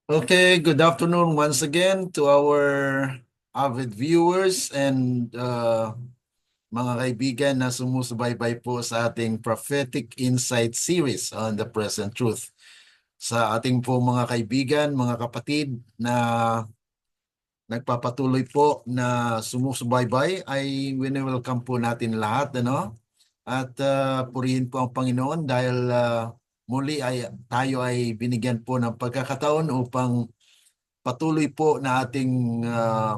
Okay, good afternoon once again to our avid viewers and mga kaibigan na sumusubaybay po sa ating Prophetic Insight series on the Present Truth. Sa ating po mga kaibigan, mga kapatid na nagpapatuloy po na sumusubaybay ay wini-welcome po natin lahat, ano? At purihin po ang Panginoon dahil muli ay tayo ay binigyan po ng pagkakataon upang patuloy po na ating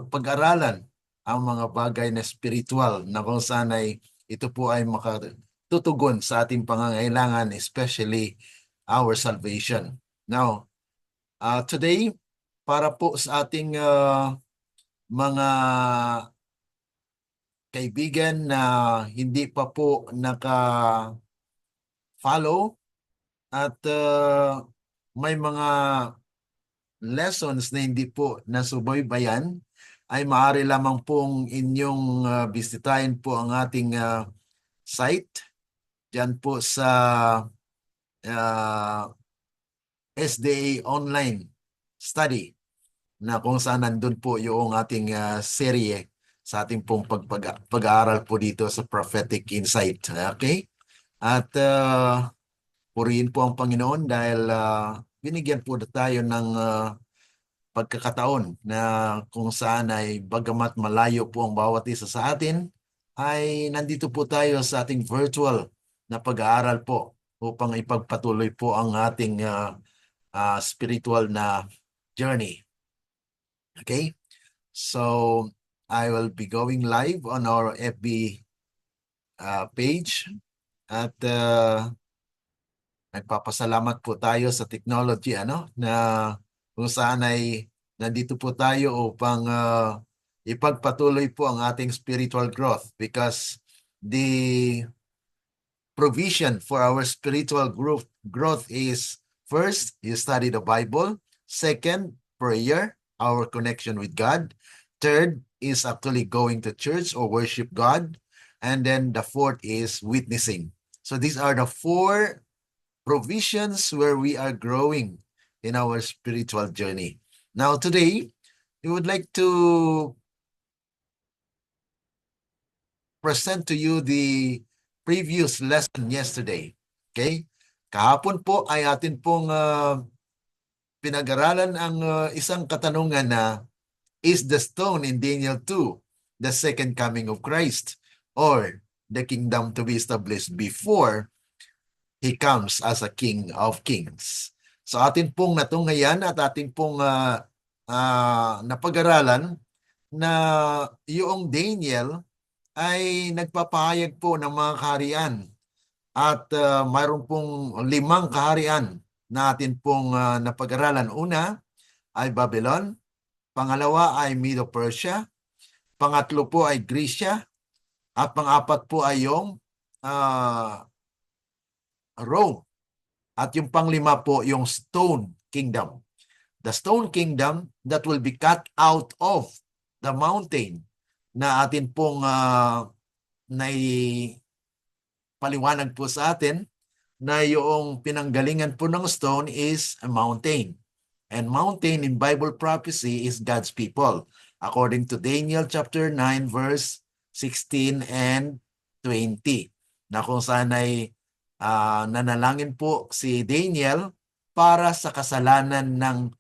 pag-aralan ang mga bagay na spiritual na kung saan ay ito po ay makatutugon sa ating pangangailangan, especially our salvation. Now, today, para po sa ating mga kaibigan na hindi pa po naka-follow at may mga lessons na hindi po nasubaybayan, ay maaari lamang pong inyong bisitahin po ang ating site dyan po sa SDA Online Study na kung saan nandun po yung ating serye sa ating pong pag-aaral po dito sa Prophetic Insight. Okay? At purihin po ang Panginoon dahil binigyan po tayo ng pagkakataon na kung saan ay bagamat malayo po ang bawat isa sa atin, ay nandito po tayo sa ating virtual na pag-aaral po upang ipagpatuloy po ang ating spiritual na journey. Okay? So, I will be going live on our FB page at nagpapasalamat po tayo sa technology na kung saan ay nandito po tayo upang ipagpatuloy po ang ating spiritual growth because the provision for our spiritual growth is first, you study the Bible. Second, prayer, our connection with God. Third is actually going to church or worship God. And then the fourth is witnessing. So these are the four provisions where we are growing in our spiritual journey. Now today, we would like to present to you the previous lesson yesterday. Okay? Kahapon po ay atin pong pinag-aralan ang isang katanungan na, is the stone in Daniel 2 the second coming of Christ or the kingdom to be established before He comes as a King of Kings? So atin pong natunghayan at atin pong napag-aralan na yung Daniel ay nagpapahayag po ng mga kaharian at mayroon pong 5 kaharian na atin pong napag-aralan. Una ay Babylon, pangalawa ay Medo-Persia, pangatlo po ay Grisya, at pang-apat po ay yung Rome. At yung pang-5 po yung Stone Kingdom. The Stone Kingdom that will be cut out of the mountain na atin pong paliwanag po sa atin na yung pinanggalingan po ng stone is a mountain. And mountain in Bible prophecy is God's people. According to Daniel chapter 9 verse 16 and 20. Na kung saan ay nanalangin po si Daniel para sa kasalanan ng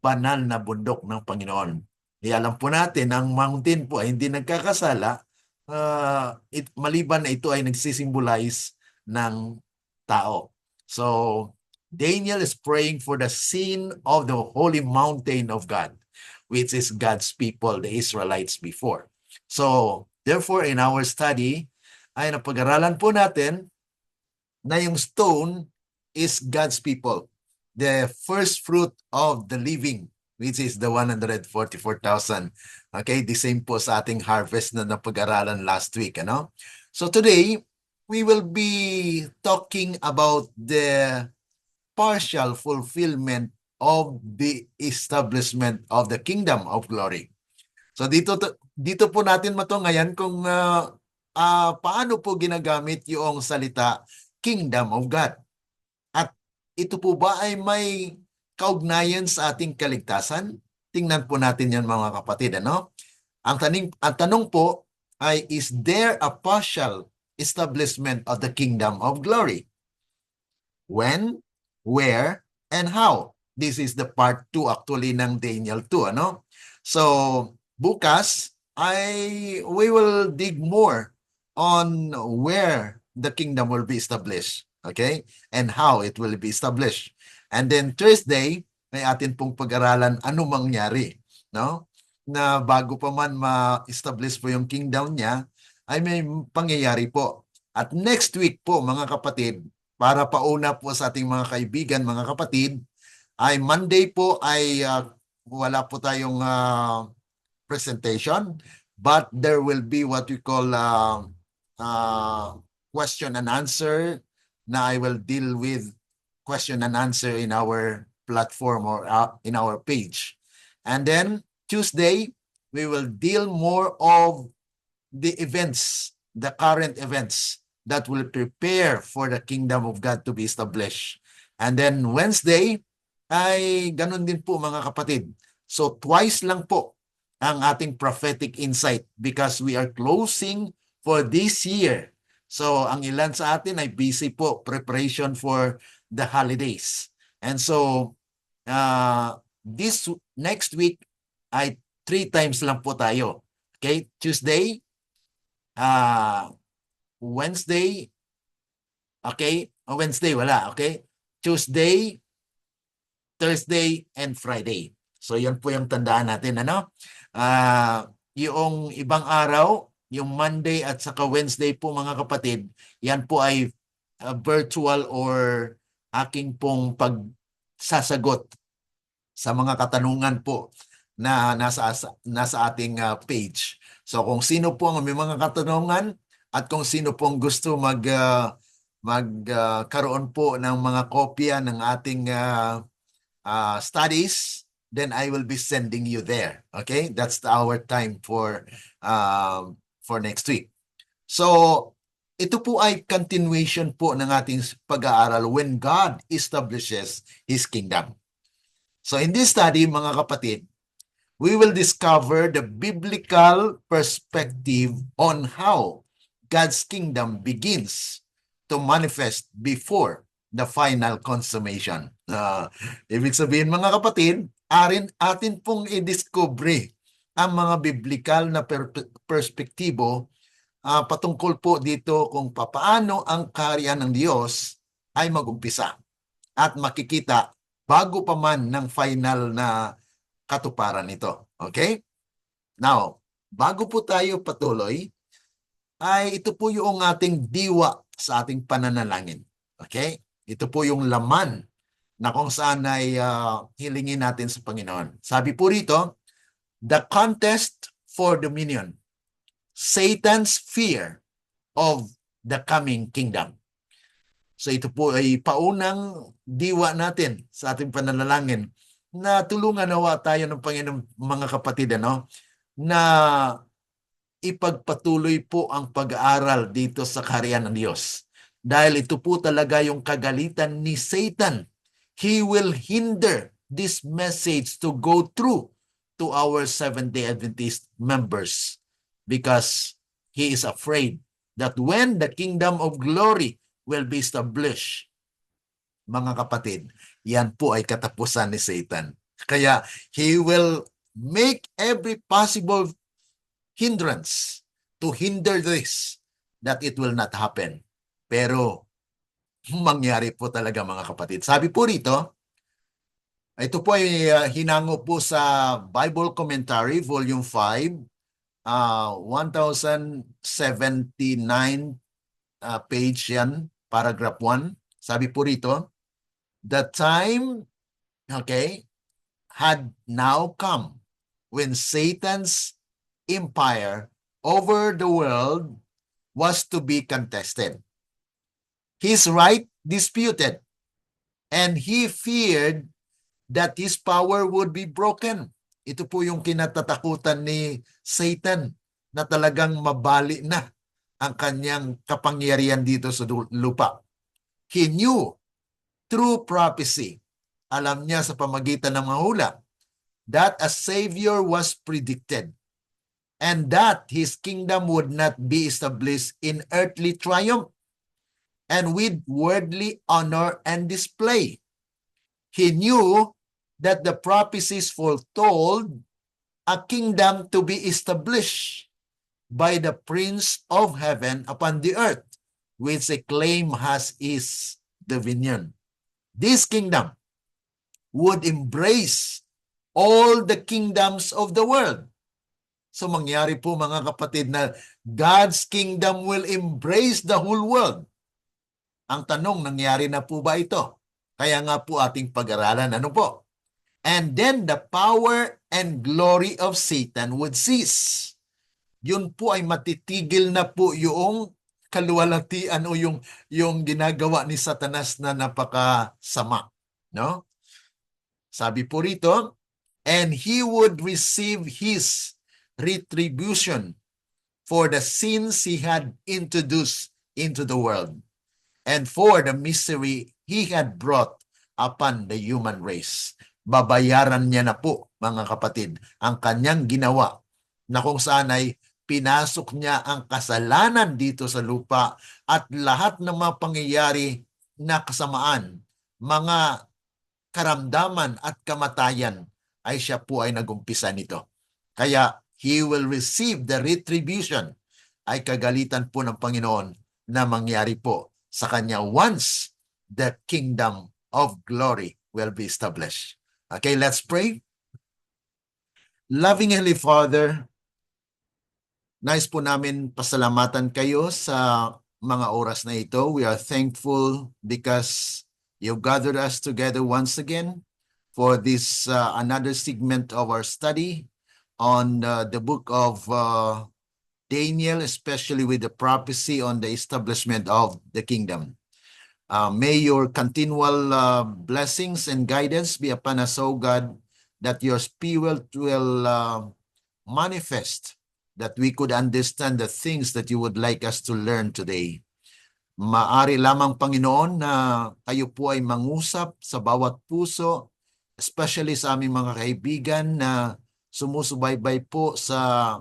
banal na bundok ng Panginoon. Alam po natin, ang mountain po ay hindi nagkakasala, maliban na ito ay nagsisimbolize ng tao. So, Daniel is praying for the sin of the holy mountain of God, which is God's people, the Israelites before. So, therefore, in our study, ay napag-aralan po natin na yung stone is God's people, the first fruit of the living, which is the 144,000. Okay, the same po sa ating harvest na napag-aralan last week. So today, we will be talking about the partial fulfillment of the establishment of the kingdom of glory. So dito po natin matunghayan kung paano po ginagamit yung salita kingdom of God. At ito po ba ay may kaugnayan sa ating kaligtasan? Tingnan po natin yan mga kapatid. Ano? Ang tanong po ay, is there a partial establishment of the kingdom of glory? When, where, and how? This is the part 2 actually ng Daniel 2. Ano? So, bukas, we will dig more on where the kingdom will be established. Okay? And how it will be established. And then Thursday, may atin pong pag-aralan ano mangyari. No? Na bago pa man ma-establish po yung kingdom niya, ay may pangyayari po. At next week po, mga kapatid, para pauna po sa ating mga kaibigan, mga kapatid, ay Monday po ay wala po tayong presentation, but there will be what we call question and answer, na I will deal with question and answer in our platform or in our page. And then Tuesday, we will deal more of the events, the current events that will prepare for the kingdom of God to be established. And then Wednesday, ay ganun din po mga kapatid. So twice lang po ang ating prophetic insight because we are closing for this year. So ang ilan sa atin ay busy po, preparation for the holidays. And so this next week ay 3 times lang po tayo. Okay, Tuesday, Wednesday, okay, Wednesday wala, okay, Tuesday, Thursday, and Friday. So yan po yung tandaan natin, ano? Yung ibang araw, yung Monday at saka Wednesday po mga kapatid, yan po ay virtual or aking pong pagsasagot sa mga katanungan po na nasa ating page. So kung sino po ang may mga katanungan at kung sino pong gusto magkaroon po ng mga kopya ng ating studies, then I will be sending you there. Okay? That's our time for next week. So ito po ay continuation po ng ating pag-aaral when God establishes His kingdom. So in this study, mga kapatid, we will discover the biblical perspective on how God's kingdom begins to manifest before the final consummation. Ibig sabihin mga kapatid, atin pong i-discover ang mga biblical na perspektibo patungkol po dito kung paano ang kaharian ng Diyos ay mag-umpisa at makikita bago pa man ng final na katuparan nito. Okay? Now, bago po tayo patuloy, ay ito po yung ating diwa sa ating pananalangin. Okay? Ito po yung laman na kung saan ay hilingin natin sa Panginoon. Sabi po rito, the contest for dominion, Satan's fear of the coming kingdom. So ito po ay paunang diwa natin sa ating pananalangin na tulungan nawa tayo ng Panginoon, mga kapatid, ano, na ipagpatuloy po ang pag-aaral dito sa kaharian ng Diyos. Dahil ito po talaga yung kagalitan ni Satan. He will hinder this message to go through to our Seventh-day Adventist members because he is afraid that when the kingdom of glory will be established, mga kapatid, yan po ay katapusan ni Satan. Kaya he will make every possible hindrance to hinder this, that it will not happen. Pero mangyari po talaga mga kapatid. Sabi po rito, ito po ay hinango po sa Bible Commentary, Volume 5, 1079 page yan, paragraph 1. Sabi po rito, the time, okay, had now come when Satan's empire over the world was to be contested. His right disputed, and he feared that his power would be broken. Ito po yung kinatatakutan ni Satan, na talagang mabali na ang kanyang kapangyarihan dito sa lupa. He knew through prophecy alam niya sa pamagitan ng mga hula that a Savior was predicted and that His kingdom would not be established in earthly triumph and with worldly honor and display. He knew that the prophecies foretold a kingdom to be established by the Prince of Heaven upon the earth, which a claim has is dominion. This kingdom would embrace all the kingdoms of the world. So mangyari po mga kapatid na God's kingdom will embrace the whole world. Ang tanong, nangyari na po ba ito? Kaya nga po ating pag-aralan, ano po? And then the power and glory of Satan would cease. Yun po ay matitigil na po yung kaluwalhatian o yung ginagawa ni Satanas na napakasama. No? Sabi po rito, and he would receive his retribution for the sins he had introduced into the world and for the misery he had brought upon the human race. Babayaran niya na po, mga kapatid, ang kanyang ginawa na kung saan ay pinasok niya ang kasalanan dito sa lupa at lahat ng mga pangyayari na kasamaan, mga karamdaman at kamatayan ay siya po ay nagumpisa nito. Kaya he will receive the retribution, ay kagalitan po ng Panginoon na mangyari po sa kanya once the kingdom of glory will be established. Okay, let's pray. Loving Heavenly Father, nais po namin pasalamatan kayo sa mga oras na ito. We are thankful because you gathered us together once again for this another segment of our study on the book of Daniel, especially with the prophecy on the establishment of the kingdom. May your continual blessings and guidance be upon us, O God, that your Spirit will manifest, that we could understand the things that you would like us to learn today. Maari lamang, Panginoon, na kayo po ay mangusap sa bawat puso, especially sa aming mga kaibigan na sumusubaybay po sa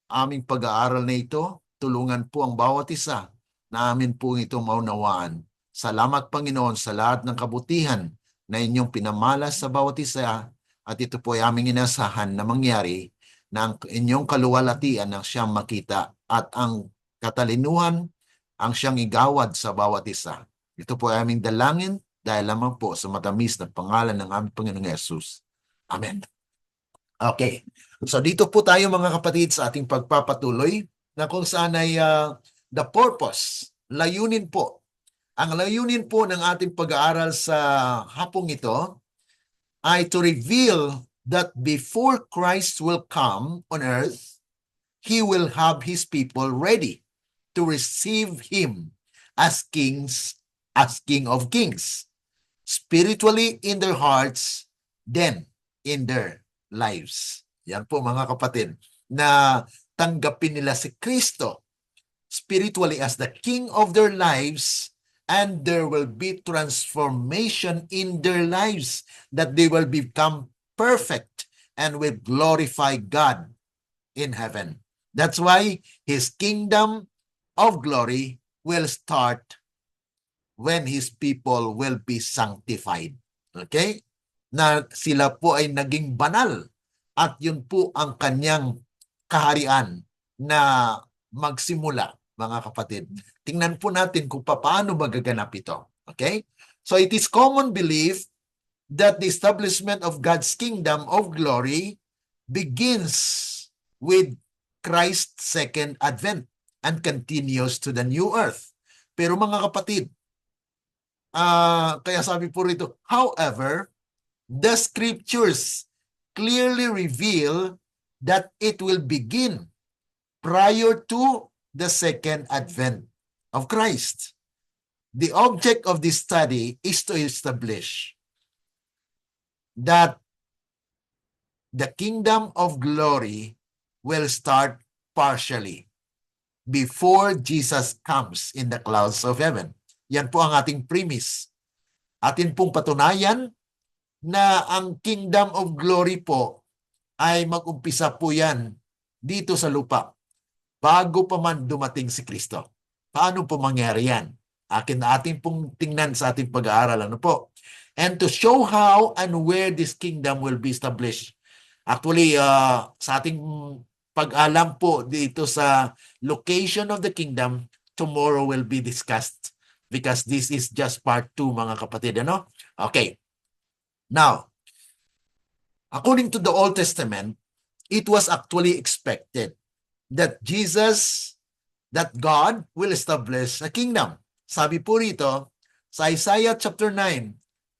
aming pag-aaral na ito. Tulungan po ang bawat isa na amin po ito maunawaan. Salamat, Panginoon, sa lahat ng kabutihan na inyong pinamalas sa bawat isa, at ito po ay aming inasahan na mangyari na ang inyong kaluwalhatian ang siyang makita at ang katalinuhan ang siyang igawad sa bawat isa. Ito po ay aming dalangin dahil lamang po sa matamis na pangalan ng aming Panginoong Yesus. Amen. Okay. So dito po tayo, mga kapatid, sa ating pagpapatuloy na kung saan ay the purpose, layunin po. Ang layunin po ng ating pag-aaral sa hapong ito ay to reveal that before Christ will come on earth, He will have His people ready to receive Him as kings, as King of Kings, spiritually in their hearts, then in their lives. Yan po, mga kapatid, na tanggapin nila si Kristo spiritually as the King of their lives, and there will be transformation in their lives, that they will become perfect and will glorify God in heaven. That's why His kingdom of glory will start when His people will be sanctified. Okay? Na sila po ay naging banal, at yun po ang kanyang kaharian na magsimula, mga kapatid. Tingnan po natin kung paano magaganap ito. Okay? So it is common belief that the establishment of God's kingdom of glory begins with Christ's second advent and continues to the new earth. Pero mga kapatid, kaya sabi po rito, however, the scriptures clearly reveal that it will begin prior to the second advent of Christ. The object of this study is to establish that the kingdom of glory will start partially before Jesus comes in the clouds of heaven. Yan po ang ating premise. Atin pong patunayan na ang kingdom of glory po ay mag-umpisa po yan dito sa lupa bago pa man dumating si Kristo. Paano po mangyari yan? Atin pong tingnan sa ating pag-aaral. Ano po? And to show how and where this kingdom will be established. Actually, sa ating pag-alam po dito sa location of the kingdom, tomorrow will be discussed because this is just part 2, mga kapatid. Ano? Okay. Now, according to the Old Testament, it was actually expected that God will establish a kingdom. Sabi po rito sa Isaiah chapter 9,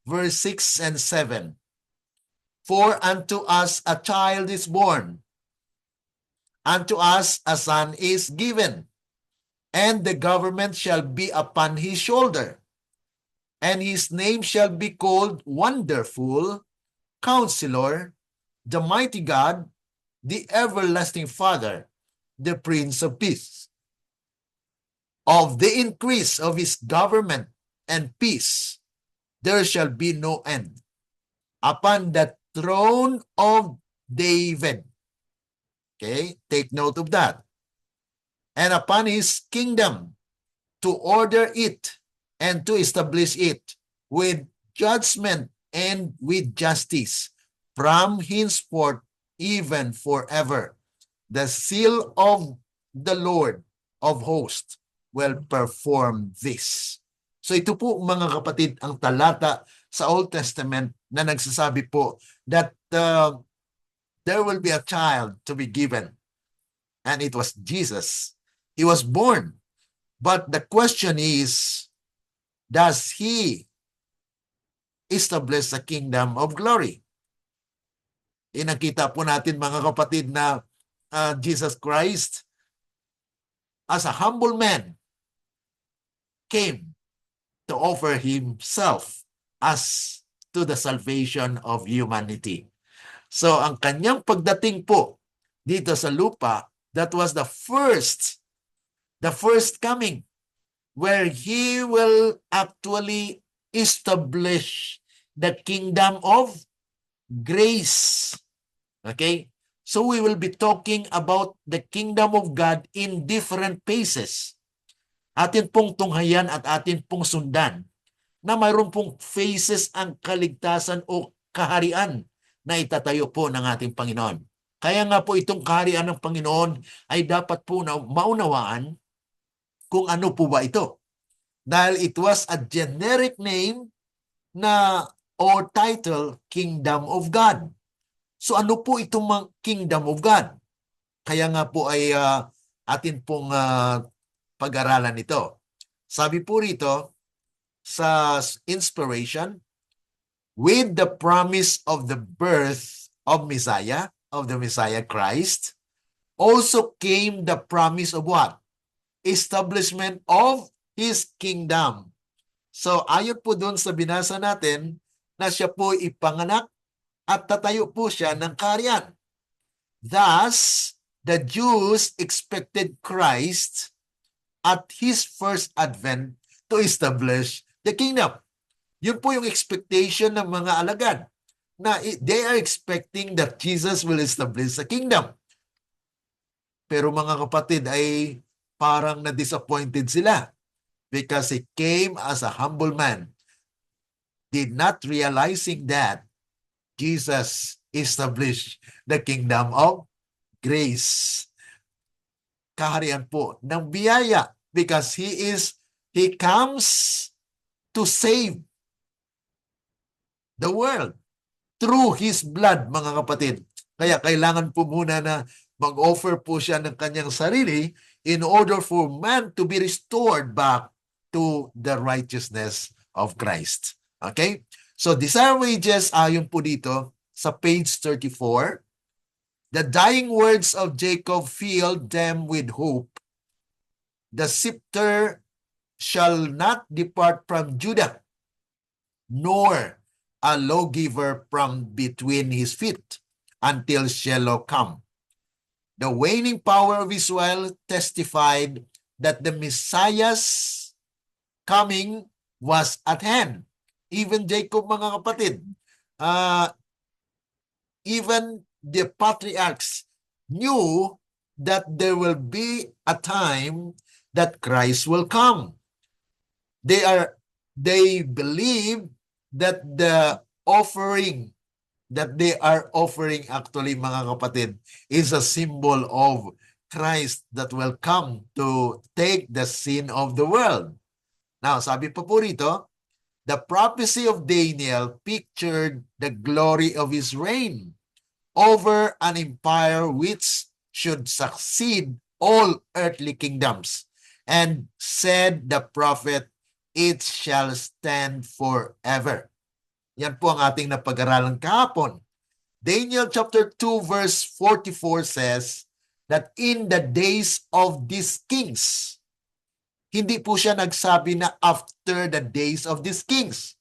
verse 6 and 7. For unto us a child is born, unto us a son is given, and the government shall be upon his shoulder, and his name shall be called Wonderful, Counselor, the Mighty God, the Everlasting Father, the Prince of Peace. Of the increase of his government and peace, there shall be no end. Upon the throne of David. Okay, take note of that. And upon his kingdom, to order it and to establish it with judgment and with justice from henceforth even forever. The seal of the Lord of hosts will perform this. So ito po, mga kapatid, ang talata sa Old Testament na nagsasabi po that there will be a child to be given. And it was Jesus. He was born. But the question is, does he establish the kingdom of glory? Inakita po natin, mga kapatid, na Jesus Christ, as a humble man, came to offer himself as to the salvation of humanity. So ang kanyang pagdating po dito sa lupa, that was the first coming where he will actually establish the kingdom of grace. Okay? So we will be talking about the kingdom of God in different phases. Atin pong tunghayan at atin pong sundan na mayroon pong phases ang kaligtasan o kaharian na itatayo po ng ating Panginoon. Kaya nga po itong kaharian ng Panginoon ay dapat po na maunawaan kung ano po ba ito. Dahil it was a generic name na or title, Kingdom of God. So ano po itong Kingdom of God? Kaya nga po ay atin pong pag-aralan ito. Sabi po rito sa inspiration, with the promise of the birth of Messiah, of the Messiah Christ, also came the promise of what? Establishment of His kingdom. So ayon po doon sa binasa natin na siya po ipanganak at tatayo po siya ng kaharian. Thus, the Jews expected Christ at His first advent to establish the kingdom. Yun po yung expectation ng mga alagad na they are expecting that Jesus will establish the kingdom. Pero mga kapatid ay parang na-disappointed sila because He came as a humble man, did not realizing that Jesus established the kingdom of grace. Kaharian po ng biyaya because He comes to save the world through His blood, mga kapatid. Kaya kailangan po muna na mag-offer po siya ng kanyang sarili in order for man to be restored back to the righteousness of Christ. Okay? So, desire wages, ayon po dito sa page 34, the dying words of Jacob filled them with hope. The scepter shall not depart from Judah, nor a lawgiver from between his feet, until Shiloh come. The waning power of Israel testified that the Messiah's coming was at hand. Even Jacob, mga kapatid, even the patriarchs knew that there will be a time that Christ will come. They believe that the offering that they are offering, actually mga kapatid, is a symbol of Christ that will come to take the sin of the world. Now, sabi pa po rito, the prophecy of Daniel pictured the glory of his reign over an empire which should succeed all earthly kingdoms. And said the prophet, it shall stand forever. Yan po ang ating napag-aralan kahapon. Daniel chapter 2 verse 44 says that in the days of these kings, hindi po siya nagsabi na after the days of these kings.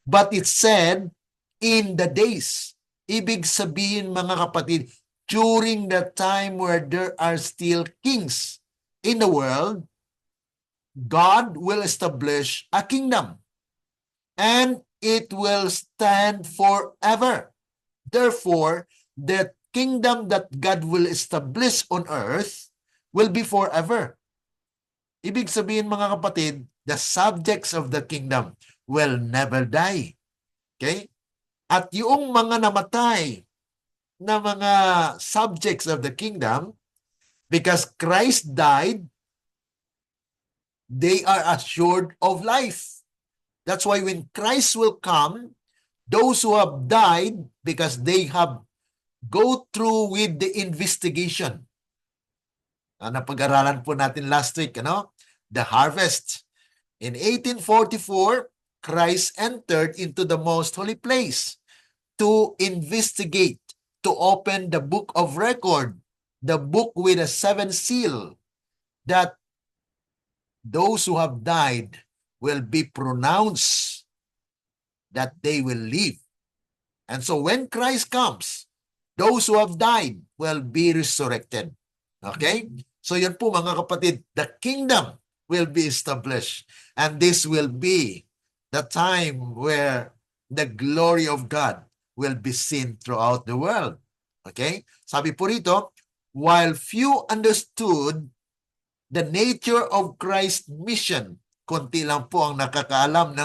But it said, in the days. Ibig sabihin mga kapatid, during the time where there are still kings in the world, God will establish a kingdom. And it will stand forever. Therefore, the kingdom that God will establish on earth will be forever. Ibig sabihin mga kapatid, the subjects of the kingdom will never die. Okay? At yung mga namatay na mga subjects of the kingdom, because Christ died, they are assured of life. That's why when Christ will come, those who have died because they have go through with the investigation. Napag-aralan po natin last week, the harvest. In 1844, Christ entered into the most holy place to investigate, to open the book of record, the book with a 7 seal, that those who have died will be pronounced that they will live. And so when Christ comes, those who have died will be resurrected. Okay? So yan po mga kapatid, the kingdom will be established. And this will be the time where the glory of God will be seen throughout the world. Okay? Sabi po rito, while few understood the nature of Christ's mission, konti lang po ang nakakaalam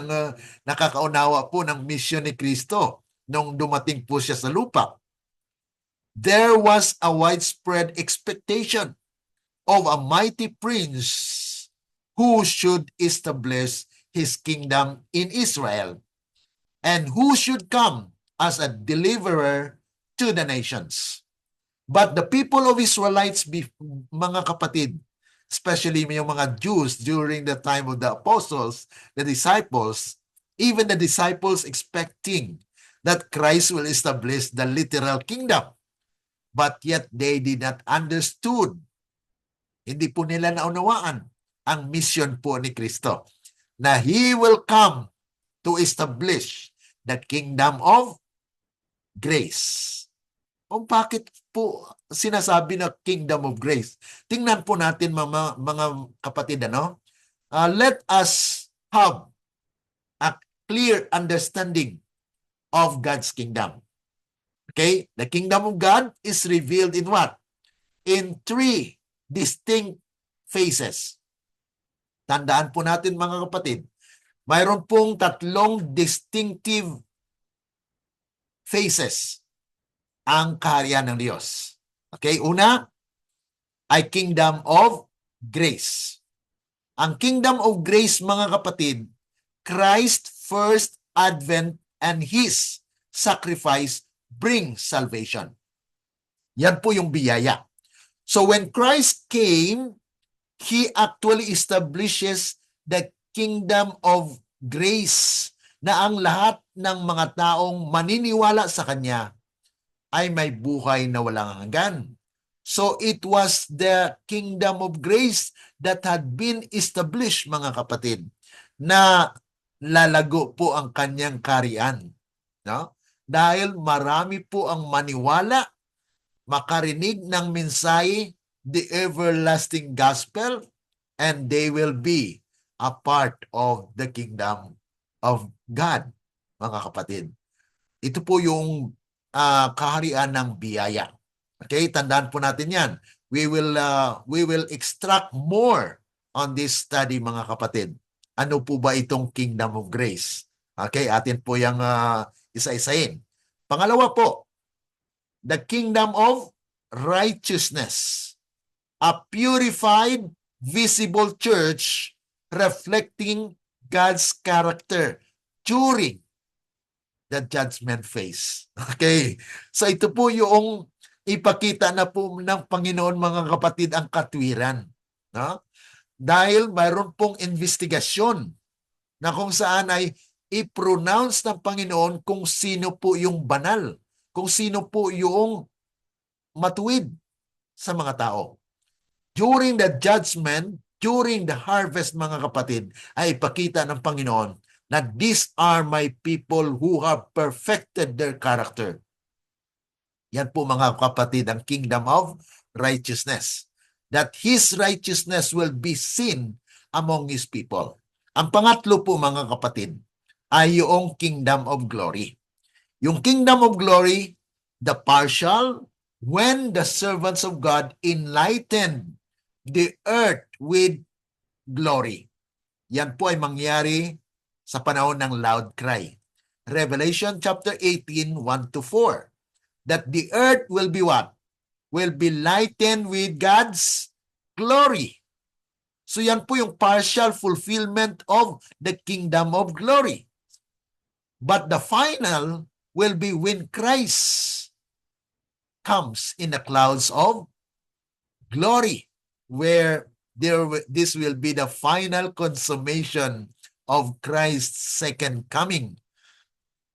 nakakaunawa po ng mission ni Kristo nung dumating po siya sa lupa. There was a widespread expectation of a mighty prince who should establish his kingdom in Israel and who should come as a deliverer to the nations. But the people of Israelites, mga kapatid, especially yung mga Jews during the time of the apostles, the disciples, even the disciples expecting that Christ will establish the literal kingdom. But yet they did not understood. Hindi po nila naunawaan ang mission po ni Kristo na He will come to establish the kingdom of grace. Kung bakit po sinasabi na kingdom of grace? Tingnan po natin mga kapatid, let us have a clear understanding of God's kingdom. Okay? The kingdom of God is revealed in what? In 3 distinct phases. Tandaan po natin mga kapatid, mayroon pong 3 distinctive phases ang kaharian ng Diyos. Okay, una ay kingdom of grace. Ang kingdom of grace, mga kapatid, Christ first advent and His sacrifice bring salvation. Yan po yung biyaya. So when Christ came, He actually establishes the kingdom of grace na ang lahat ng mga taong maniniwala sa Kanya ay may buhay na walang hanggan. So it was the kingdom of grace that had been established, mga kapatid, na lalago po ang kanyang kaharian. No? Dahil marami po ang maniwala, makarinig ng mensahe, the everlasting gospel, and they will be a part of the kingdom of God, mga kapatid. Ito po yung kaharian ng biyaya. Okay, tandaan po natin yan. We will extract more on this study, mga kapatid. Ano po ba itong Kingdom of Grace? Okay, atin po yung isa-isahin. Pangalawa po, the Kingdom of Righteousness. A purified, visible church reflecting God's character during the judgment phase. Okay. So ito po yung ipakita na po ng Panginoon, mga kapatid, ang katwiran. No? Dahil mayroon pong investigasyon na kung saan ay i-pronounce ng Panginoon kung sino po yung banal, kung sino po yung matuwid sa mga tao. During the judgment, during the harvest, mga kapatid, ay ipakita ng Panginoon na these are my people who have perfected their character. Yan po, mga kapatid, ang Kingdom of Righteousness. That His righteousness will be seen among His people. Ang pangatlo po, mga kapatid, ay yung Kingdom of Glory. Yung Kingdom of Glory, the partial, when the servants of God enlightened the earth with glory. Yan po ay mangyari sa panahon ng loud cry. Revelation chapter 18, 1-4. That the earth will be what? Will be lightened with God's glory. So yan po yung partial fulfillment of the Kingdom of Glory. But the final will be when Christ comes in the clouds of glory, where this will be the final consummation of Christ's second coming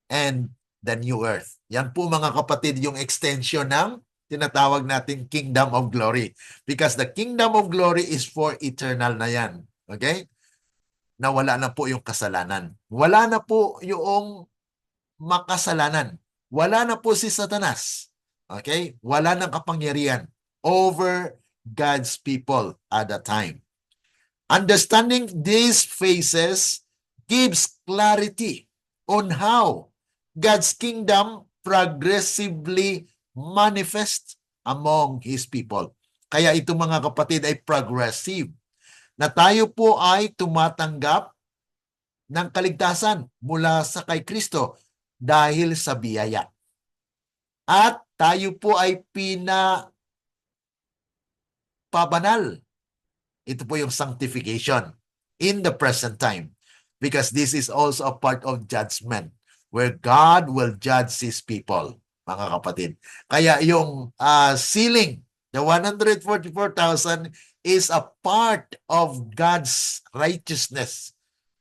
and the new earth. Yan po, mga kapatid, yung extension ng tinatawag nating Kingdom of Glory. Because the Kingdom of Glory is for eternal na yan. Okay? Na wala na po yung kasalanan. Wala na po yung makasalanan. Wala na po si Satanas. Okay? Wala nang kapangyarihan over God's people at that time. Understanding these phases gives clarity on how God's kingdom progressively manifests among His people. Kaya ito, mga kapatid, ay progressive. Na tayo po ay tumatanggap ng kaligtasan mula sa kay Kristo dahil sa biyaya. At tayo po ay pabanal. Ito po yung sanctification in the present time. Because this is also a part of judgment where God will judge His people, mga kapatid. Kaya yung sealing, the 144,000 is a part of God's righteousness.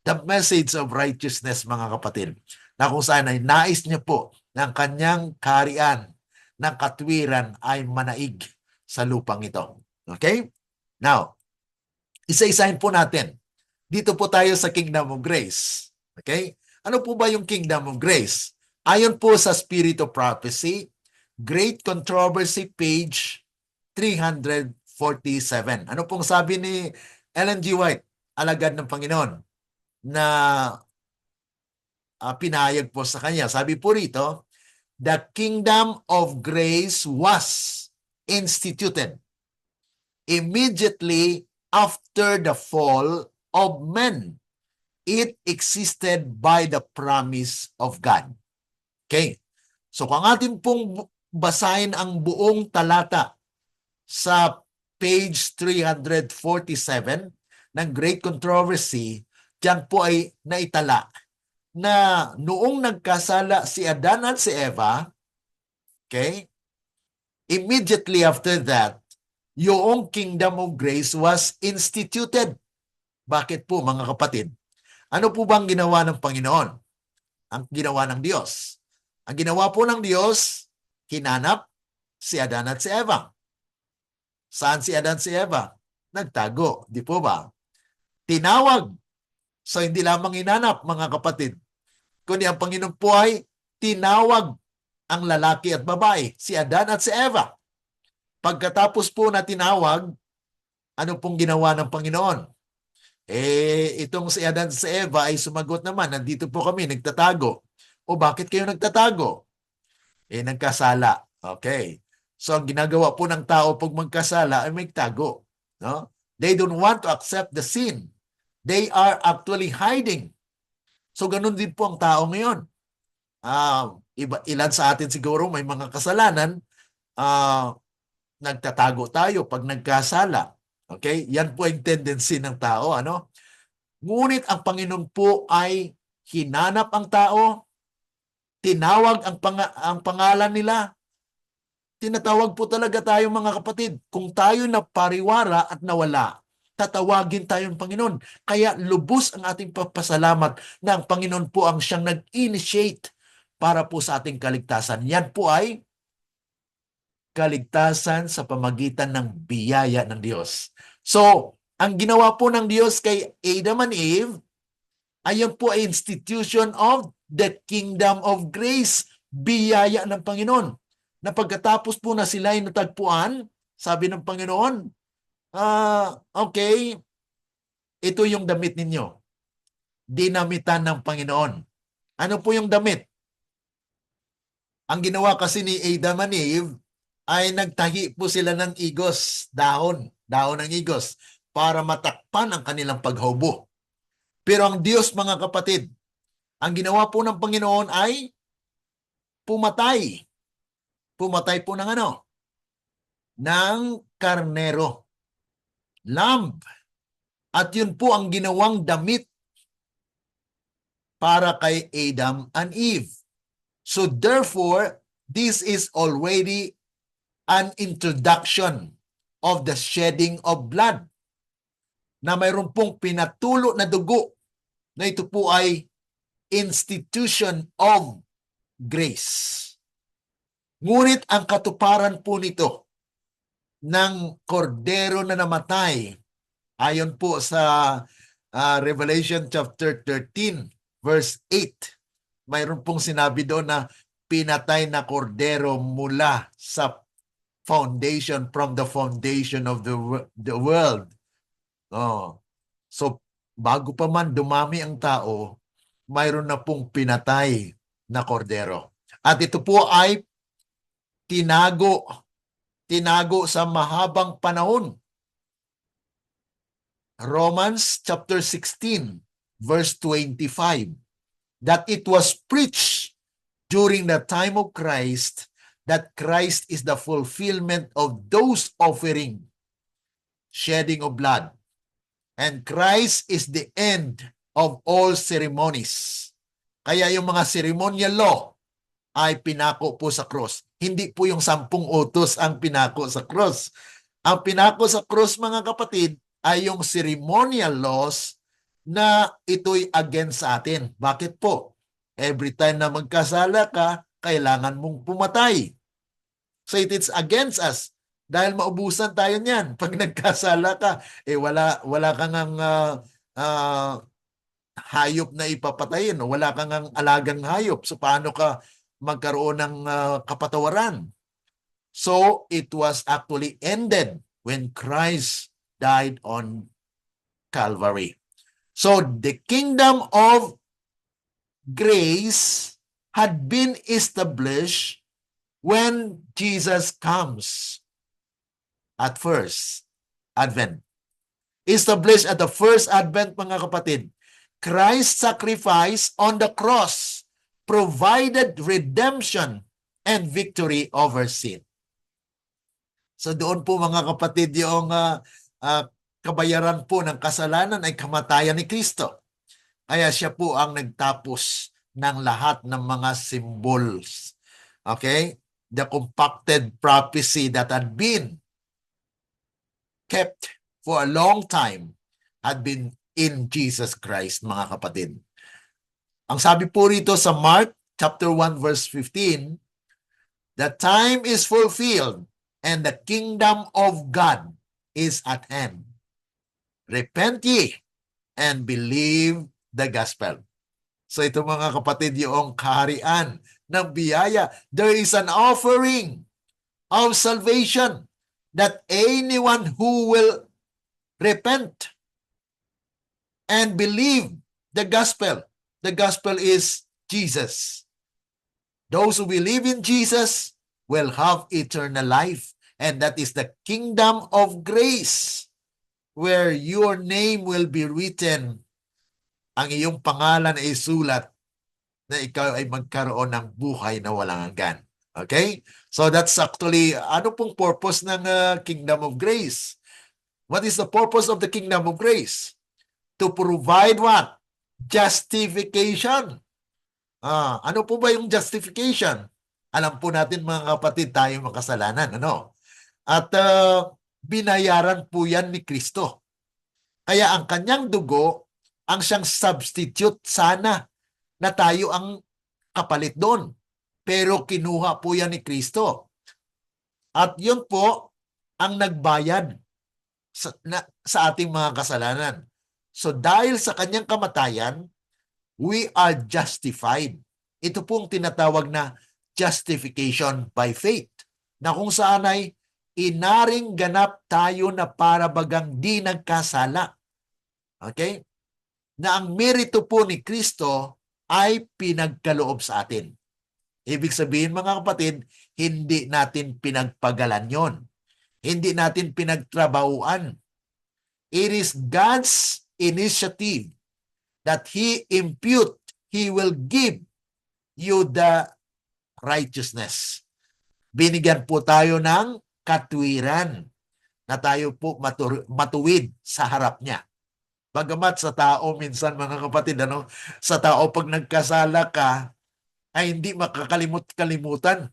The message of righteousness, mga kapatid. Na kung saan ay nais niya po ng kanyang kaharian, ng katwiran ay manaig sa lupang ito. Okay? Now, isa-isahin po natin. Dito po tayo sa Kingdom of Grace. Okay? Ano po ba yung Kingdom of Grace? Ayon po sa Spirit of Prophecy, Great Controversy, page 347. Ano pong sabi ni Ellen G. White, alagad ng Panginoon, na pinayag po sa kanya? Sabi po rito, the Kingdom of Grace was instituted immediately after the fall of men. It existed by the promise of God. Okay. So kung atin pong basahin ang buong talata sa page 347 ng Great Controversy, diyan po ay naitala na noong nagkasala si Adan at si Eva, okay, immediately after that, yung Kingdom of Grace was instituted. Bakit po, mga kapatid? Ano po bang ginawa ng Panginoon? Ang ginawa ng Diyos. Ang ginawa po ng Diyos, hinanap si Adan at si Eva. Saan si Adan at si Eva? Nagtago, di po ba? Tinawag. So hindi lamang hinanap, mga kapatid, kundi ang Panginoon po ay tinawag ang lalaki at babae, si Adan at si Eva. Pagkatapos po na tinawag, ano pong ginawa ng Panginoon? Itong si Adan at si Eva ay sumagot naman, nandito po kami, nagtatago. O bakit kayo nagtatago? Nagkasala. Okay. So, ang ginagawa po ng tao pag magkasala ay may tago. No? They don't want to accept the sin. They are actually hiding. So, ganun din po ang tao ngayon. Ilan sa atin siguro may mga kasalanan, nagtatago tayo pag nagkasala. Okay? Yan po ang tendency ng tao. Ano? Ngunit ang Panginoon po ay hinanap ang tao, tinawag ang pangalan nila. Tinatawag po talaga tayo mga kapatid. Kung tayo na pariwara at nawala, tatawagin tayo ng Panginoon. Kaya lubos ang ating papasalamat na ang Panginoon po ang siyang nag-initiate para po sa ating kaligtasan. Yan po ay kaligtasan sa pamagitan ng biyaya ng Diyos. So, ang ginawa po ng Diyos kay Adam and Eve, ayan po ay institution of the kingdom of grace, biyaya ng Panginoon. Na pagkatapos po na sila ay natagpuan, sabi ng Panginoon, okay, ito yung damit ninyo. Dinamitan ng Panginoon. Ano po yung damit? Ang ginawa kasi ni Adam and Eve ay nagtahi po sila ng igos, dahon ng igos, para matakpan ang kanilang paghubo. Pero ang Diyos, mga kapatid, ang ginawa po ng Panginoon ay pumatay. Pumatay po ng ano? Ng karnero. Lamb. At yun po ang ginawang damit para kay Adam and Eve. So therefore, this is already an introduction of the shedding of blood. Na mayroon pong pinatulo na dugo na ito po ay institution of grace. Ngunit ang katuparan po nito ng kordero na namatay, ayon po sa Revelation chapter 13, verse 8, mayroon pong sinabi doon na pinatay na kordero mula sa foundation, from the foundation of the world. So, bago pa man dumami ang tao, mayroon na pong pinatay na kordero. At ito po ay tinago sa mahabang panahon. Romans chapter 16, verse 25, that it was preached during the time of Christ that Christ is the fulfillment of those offering, shedding of blood. And Christ is the end of all ceremonies. Kaya yung mga ceremonial law ay pinako po sa cross. Hindi po yung 10 utos ang pinako sa cross. Ang pinako sa cross, mga kapatid, ay yung ceremonial laws na ito'y against sa atin. Bakit po? Every time na magkasala ka, kailangan mong pumatay. So it is against us. Dahil maubusan tayo niyan. Pag nagkasala ka, wala kang hayop na ipapatayin. Wala kang alagang hayop. So paano ka magkaroon ng kapatawaran? So it was actually ended when Christ died on Calvary. So the kingdom of grace had been established when Jesus comes at first advent. Established at the first advent, mga kapatid. Christ's sacrifice on the cross provided redemption and victory over sin. So doon po, mga kapatid, yung kabayaran po ng kasalanan ay kamatayan ni Kristo. Kaya siya po ang nagtapos ng lahat ng mga symbols. Okay? The compacted prophecy that had been kept for a long time had been in Jesus Christ, mga kapatid. Ang sabi po rito sa Mark chapter 1 verse 15, the time is fulfilled and the kingdom of God is at hand. Repent ye and believe the gospel. So ito, mga kapatid, yung kaharian ng biyaya. There is an offering of salvation that anyone who will repent and believe the gospel is Jesus. Those who believe in Jesus will have eternal life. And that is the kingdom of grace, where your name will be written. Ang iyong pangalan ay isulat na ikaw ay magkaroon ng buhay na walang hanggan. Okay? So that's actually, ano pong purpose ng kingdom of grace? What is the purpose of the kingdom of grace? To provide what? Justification. Ano po ba yung justification? Alam po natin mga kapatid, tayo makasalanan. Ano? At binayaran po yan ni Kristo. Kaya ang kanyang dugo, ang siyang substitute sana na tayo ang kapalit doon. Pero kinuha po yan ni Kristo. At yun po ang nagbayad sa ating mga kasalanan. So dahil sa kanyang kamatayan, we are justified. Ito pong tinatawag na justification by faith, na kung saan ay inaring ganap tayo na para bagang di nagkasala. Okay? Na ang merito po ni Kristo ay pinagkaloob sa atin. Ibig sabihin mga kapatid, hindi natin pinagpagalan yon. Hindi natin pinagtrabahuan. It is God's initiative that He will give you the righteousness. Binigyan po tayo ng katwiran na tayo po matuwid sa harap niya. Bagamat sa tao minsan mga kapatid, sa tao pag nagkasala ka, ay hindi makakalimut-kalimutan.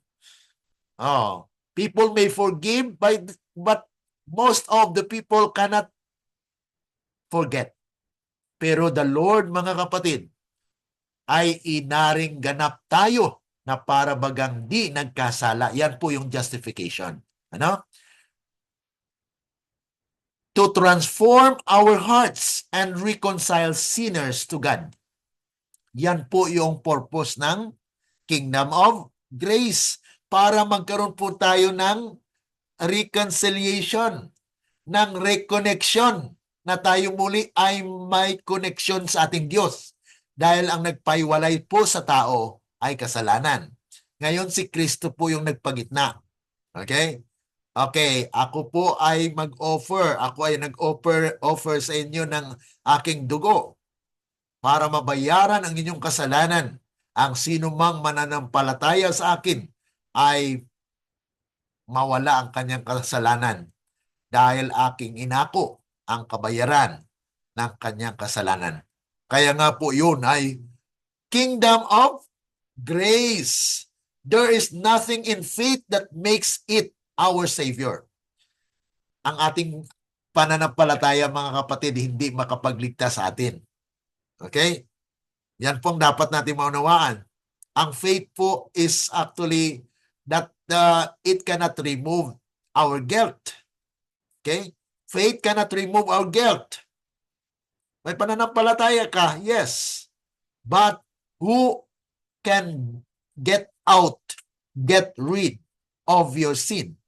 People may forgive, but most of the people cannot forget. Pero the Lord, mga kapatid, ay inaring ganap tayo na para bagang di nagkasala. Yan po yung justification. To transform our hearts and reconcile sinners to God. Yan po yung purpose ng Kingdom of Grace, para magkaroon po tayo ng reconciliation, ng reconnection, na tayo muli ay may connection sa ating Diyos. Dahil ang nagpaiwalay po sa tao ay kasalanan. Ngayon si Kristo po yung nagpagitna. Okay? Okay, ako po ay mag-offer. Ako ay nag-offer sa inyo ng aking dugo para mabayaran ang inyong kasalanan. Ang sino mang mananampalataya sa akin ay mawala ang kanyang kasalanan dahil aking inako ang kabayaran ng kanyang kasalanan. Kaya nga po yun ay Kingdom of Grace. There is nothing in faith that makes it our Savior. Ang ating pananampalataya, mga kapatid, hindi makapagligtas sa atin. Okay? Yan pong dapat natin maunawaan. Ang faith po is actually that it cannot remove our guilt. Okay? Faith cannot remove our guilt. May pananampalataya ka, yes. But who can get rid of your sin?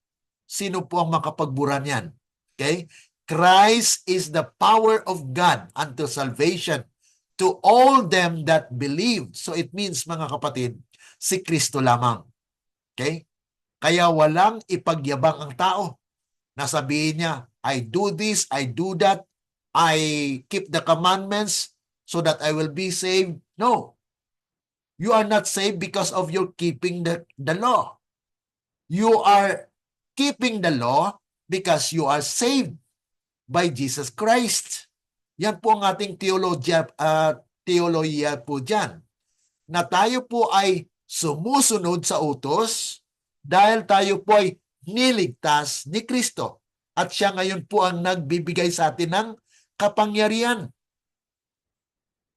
Sino po ang makapagbura niyan? Okay? Christ is the power of God unto salvation to all them that believe. So it means, mga kapatid, si Kristo lamang. Okay? Kaya walang ipagyabang ang tao na sabihin niya, I do this, I do that, I keep the commandments so that I will be saved. No. You are not saved because of your keeping the law. You are keeping the law because you are saved by Jesus Christ. Yan po ang ating teolohiya po dyan. Na tayo po ay sumusunod sa utos dahil tayo po ay niligtas ni Kristo. At siya ngayon po ang nagbibigay sa atin ng kapangyarihan.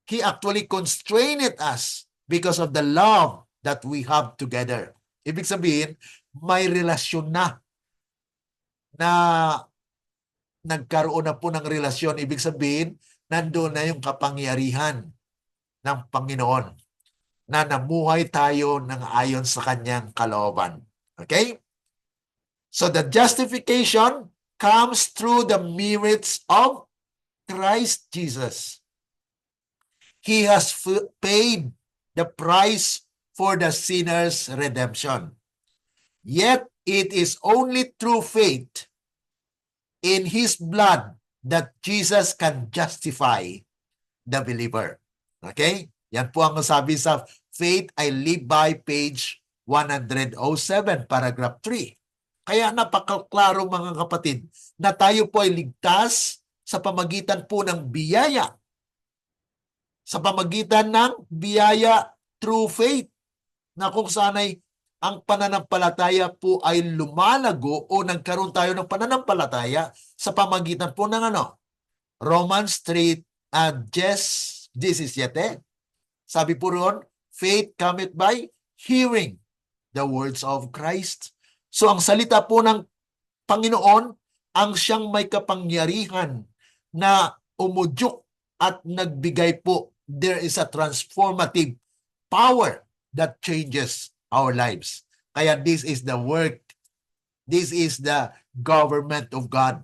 He actually constrained us because of the love that we have together. Ibig sabihin, may relasyon na nagkaroon na po ng relasyon. Ibig sabihin, nandoon na yung kapangyarihan ng Panginoon na namuhay tayo ng ayon sa kanyang kalooban. Okay? So the justification comes through the merits of Christ Jesus. He has paid the price for the sinner's redemption. Yet it is only through faith in His blood that Jesus can justify the believer. Okay? Yan po ang sabi sa Faith I Live By, page 107, paragraph 3. Kaya napakaklaro mga kapatid na tayo po ay ligtas sa pamagitan po ng biyaya. Sa pamagitan ng biyaya through faith, na kung sana'y ang pananampalataya po ay lumalago o nagkaroon tayo ng pananampalataya sa pamagitan po ng Romans 3 at 17. Sabi po roon, faith cometh by hearing the words of Christ. So ang salita po ng Panginoon ang siyang may kapangyarihan na umudyok at nagbigay po. There is a transformative power that changes our lives. Kaya this is the work, this is the government of God,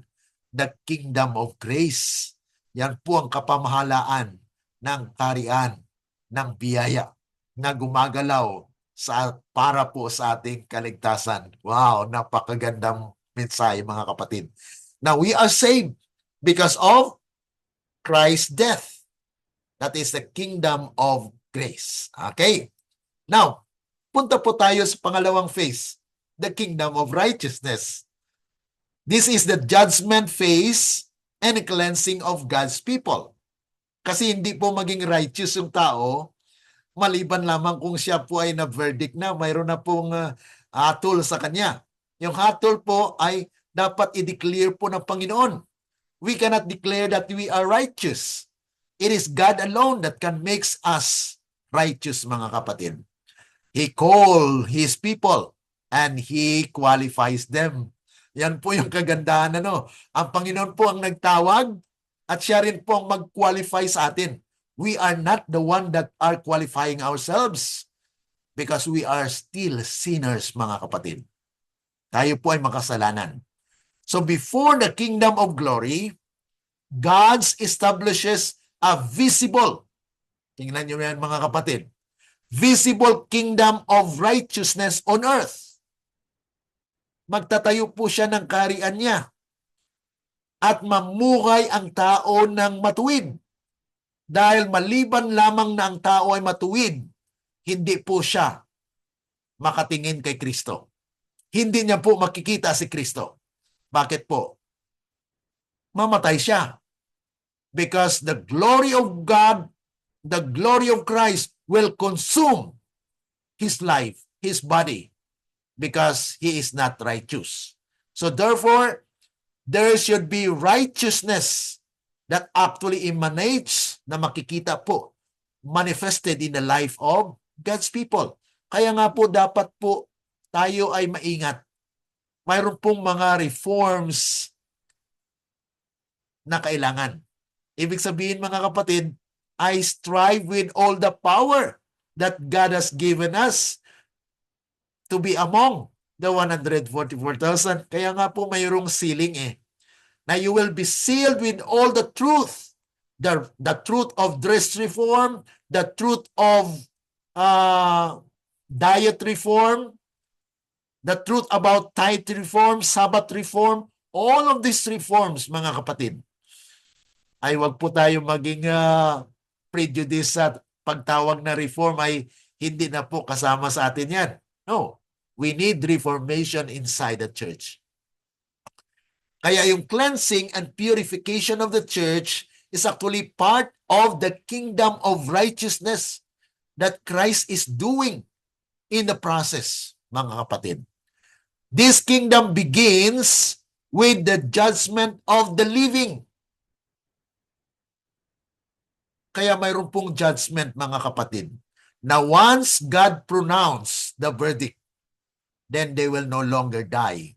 the kingdom of grace. Yan po ang kapamahalaan ng kaharian ng biyaya na gumagalaw para po sa ating kaligtasan. Wow, napakagandang mensahe mga kapatid. Now, we are saved because of Christ's death. That is the kingdom of grace. Okay? Now, punta po tayo sa pangalawang phase, the kingdom of righteousness. This is the judgment phase and cleansing of God's people. Kasi hindi po maging righteous yung tao, maliban lamang kung siya po ay na-verdict na, mayroon na pong hatol sa kanya. Yung hatol po ay dapat i-declare po ng Panginoon. We cannot declare that we are righteous. It is God alone that can make us righteous, mga kapatid. He called His people and He qualifies them. Yan po yung kagandahan. Ang Panginoon po ang nagtawag at siya rin po ang mag-qualify sa atin. We are not the one that are qualifying ourselves because we are still sinners, mga kapatid. Tayo po ay makasalanan. So before the kingdom of glory, God establishes a visible, tingnan nyo yan mga kapatid, visible kingdom of righteousness on earth. Magtatayo po siya ng kaharian niya at mamuhay ang tao ng matuwid. Dahil maliban lamang na ang tao ay matuwid, hindi po siya makatingin kay Kristo. Hindi niya po makikita si Kristo. Bakit po? Mamatay siya. Because the glory of God, the glory of Christ will consume his life, his body, because he is not righteous. So therefore, there should be righteousness that actually emanates, na makikita po, manifested in the life of God's people. Kaya nga po dapat po tayo ay maingat. Mayroon pong mga reforms na kailangan. Ibig sabihin mga kapatid, I strive with all the power that God has given us to be among the 144,000. Kaya nga po mayroong sealing na you will be sealed with all the truth. The truth of dress reform, the truth of diet reform, the truth about tithe reform, Sabbath reform, all of these reforms, mga kapatid, ay wag po tayo maging prejudice sa pagtawag na reform ay hindi na po kasama sa atin yan. No. We need reformation inside the church. Kaya yung cleansing and purification of the church is actually part of the kingdom of righteousness that Christ is doing in the process, mga kapatid. This kingdom begins with the judgment of the living. Kaya mayroon pong judgment, mga kapatid, na once God pronounced the verdict, then they will no longer die.